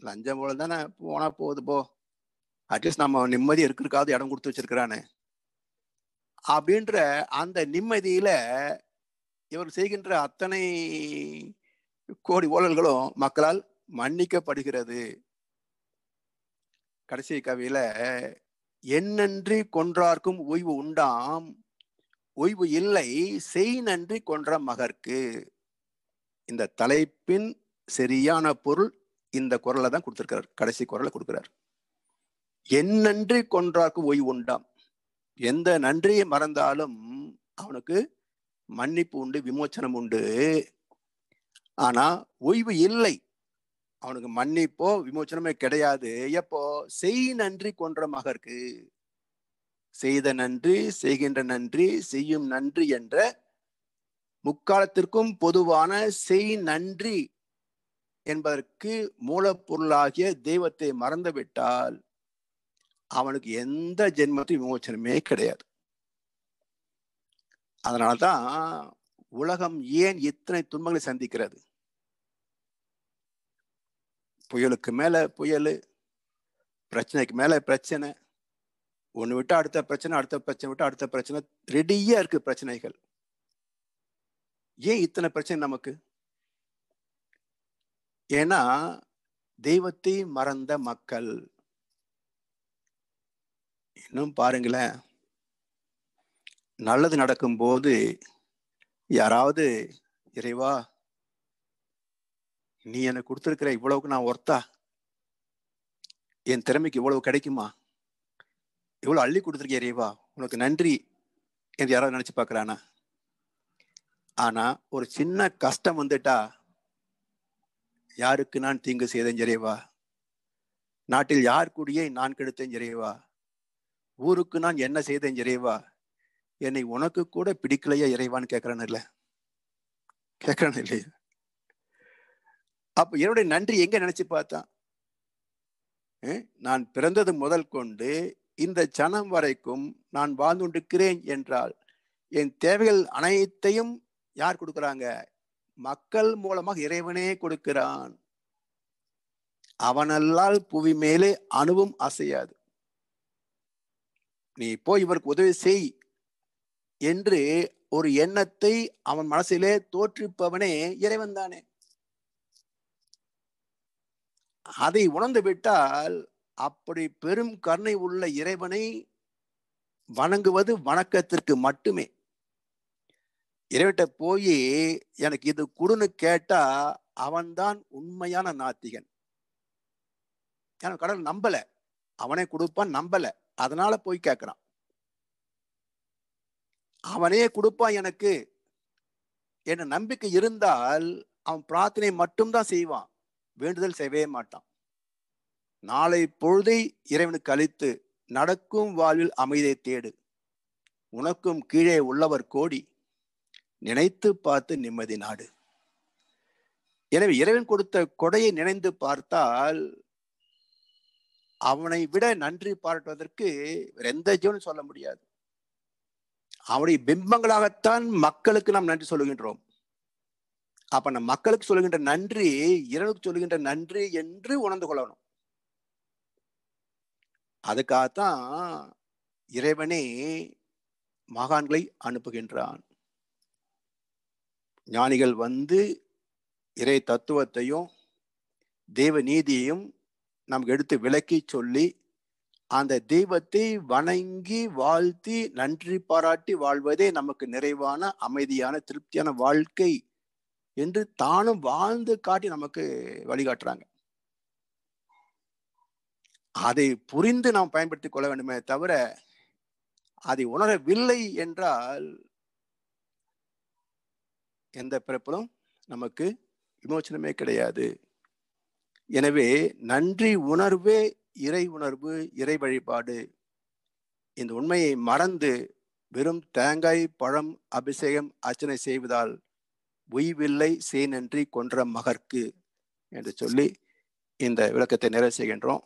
லஞ்சம் போல தானே போனா போகுது போ, அட்லீஸ்ட் நம்ம நிம்மதி இருக்கிறதுக்காவது இடம் கொடுத்து வச்சிருக்கிறானே அப்படின்ற அந்த நிம்மதியில இவர் செய்கின்ற அத்தனை கோடி ஊழல்களும் மக்களால் மன்னிக்கப்படுகிறது. கடைசி கவியில என்னன்றி கொன்றார்க்கும் ஓய்வு உண்டாம், ஓய்வு இல்லை செய் நன்றி கொன்ற மகற்கு. இந்த தலைப்பின் சரியான பொருள் இந்த குரலை தான் கொடுத்திருக்கிறார். கடைசி குரலை கொடுக்கிறார். என்னன்றி கொன்றார்க்கும் ஓய்வு உண்டாம். எந்த நன்றியை மறந்தாலும் அவனுக்கு மன்னிப்பு உண்டு, விமோச்சனம் உண்டு. ஆனா ஓய்வு இல்லை, அவனுக்கு மன்னிப்போ விமோச்சனமே கிடையாது. எப்போ? செய் நன்றி கொன்ற மகற்கு. செய்த நன்றி, செய்கின்ற நன்றி, செய்யும் நன்றி என்ற முக்காலத்திற்கும் பொதுவான செய் நன்றி என்பதற்கு மூலப்பொருளாகிய தெய்வத்தை மறந்துவிட்டால் அவனுக்கு எந்த ஜென்மத்தின் விமோச்சனமே கிடையாது. அதனால்தான் உலகம் ஏன் இத்தனை துன்பங்களை சந்திக்கிறது? புயலுக்கு மேல புயல், பிரச்சனைக்கு மேல பிரச்சனை, ஒண்ணு விட்டு அடுத்த பிரச்சனை, அடுத்த பிரச்சனை விட்டு அடுத்த பிரச்சனை, ரெடியா இருக்கு பிரச்சனைகள். ஏன் இத்தனை பிரச்சனை நமக்கு? ஏன்னா தெய்வத்தை மறந்த மக்கள். இன்னும் பாருங்களேன், நல்லது நடக்கும்போது யாராவது இறைவா நீ எனக்கு கொடுத்துருக்கிற இவ்வளவுக்கு நான் ஒர்த்தா, என் திறமைக்கு இவ்வளவு கிடைக்குமா, இவ்வளவு அள்ளி கொடுத்துருக்க இறைவா உனக்கு நன்றி என்று யாராவது நினைச்சு பார்க்கறானா? ஆனா ஒரு சின்ன கஷ்டம் வந்துட்டா யாருக்கு நான் தீங்கு செய்தேன் இறைவா, நாட்டில் யார் குடியை நான் கெடுத்தேன் இறைவா, ஊருக்கு நான் என்ன செய்தேன் இறைவா, என்னை உனக்கு கூட பிடிக்கலையா இறைவான்னு கேட்கறான் இல்ல, கேட்கறான் இல்லையா? அப்ப என்னுடைய நன்றி எங்க நினைச்சு பார்த்தான்? நான் பிறந்தது முதல் கொண்டு இந்த சனம் வரைக்கும் நான் வாழ்ந்து கொண்டிருக்கிறேன் என்றால் என் தேவைகள் அனைத்தையும் யார் கொடுக்கிறாங்க? மக்கள் மூலமாக இறைவனே கொடுக்கிறான். அவனல்லால் புவி மேலே அணுவும் அசையாது. நீ போய் இவருக்கு உதவி செய் என்று ஒரு எண்ணத்தை அவன் மனசிலே தோற்றுப்பவனே இறைவன் தானே. அதை உணர்ந்து விட்டால் அப்படி பெரும் கருணை உள்ள இறைவனை வணங்குவது வணக்கத்திற்கு மட்டுமே. இறைவன்கிட்ட போய் எனக்கு இது கொடுன்னு கேட்டா அவன்தான் உண்மையான நாத்திகன். கடவுள் நம்பல, அவனே கொடுப்பான் நம்பல, அதனால போய் கேட்கிறான். அவனே கொடுப்பான் எனக்கு என்ற நம்பிக்கை இருந்தால் அவன் பிரார்த்தனை மட்டும்தான் செய்வான், வேண்டுதல் செய்யவே மாட்டான். நாளை பொழுதை இறைவனுக்கு அளித்து நடக்கும் வாழ்வில் அமைதியை தேடு, உனக்கும் கீழே உள்ளவர் கோடி, நினைத்து பார்த்து நிம்மதி நாடு. எனவே இறைவன் கொடுத்த கொடையை நினைந்து பார்த்தால் அவனை விட நன்றி பாராட்டுவதற்கு எந்த ஜீவனும் சொல்ல முடியாது. அவனுடைய பிம்பங்களாகத்தான் மக்களுக்கு நாம் நன்றி சொல்லுகின்றோம். அப்ப நம்ம மக்களுக்கு சொல்லுகின்ற நன்றி இறைவனுக்கு சொல்லுகின்ற நன்றி என்று உணர்ந்து கொள்ளணும். அதுக்காகத்தான் இறைவனே மகான்களை அனுப்புகின்றான். ஞானிகள் வந்து இறை தத்துவத்தையும் தெய்வ நீதியையும் நமக்கு எடுத்து விளக்கி சொல்லி அந்த தெய்வத்தை வணங்கி வாழ்த்தி நன்றி பாராட்டி வாழ்வதே நமக்கு நிறைவான அமைதியான திருப்தியான வாழ்க்கை என்று தானும் வாழ்ந்து காட்டி நமக்கு வழிகாட்டுறாங்க. அதை புரிந்து நாம் பயன்படுத்திக் கொள்ள வேண்டுமே தவிர அதை உணரவில்லை என்றால் எந்த பிறப்பிலும் நமக்கு விமோசனமே கிடையாது. எனவே நன்றி உணர்வே இறை உணர்வு, இறை வழிபாடு. இந்த உண்மையை மறந்து வெறும் தேங்காய் பழம் அபிஷேகம் அர்ச்சனை செய்வதால் உய்வில்லை சேனன்றி கொன்ற மகற்கு என்று சொல்லி இந்த விளக்கத்தை நிறைவு செய்கின்றோம்.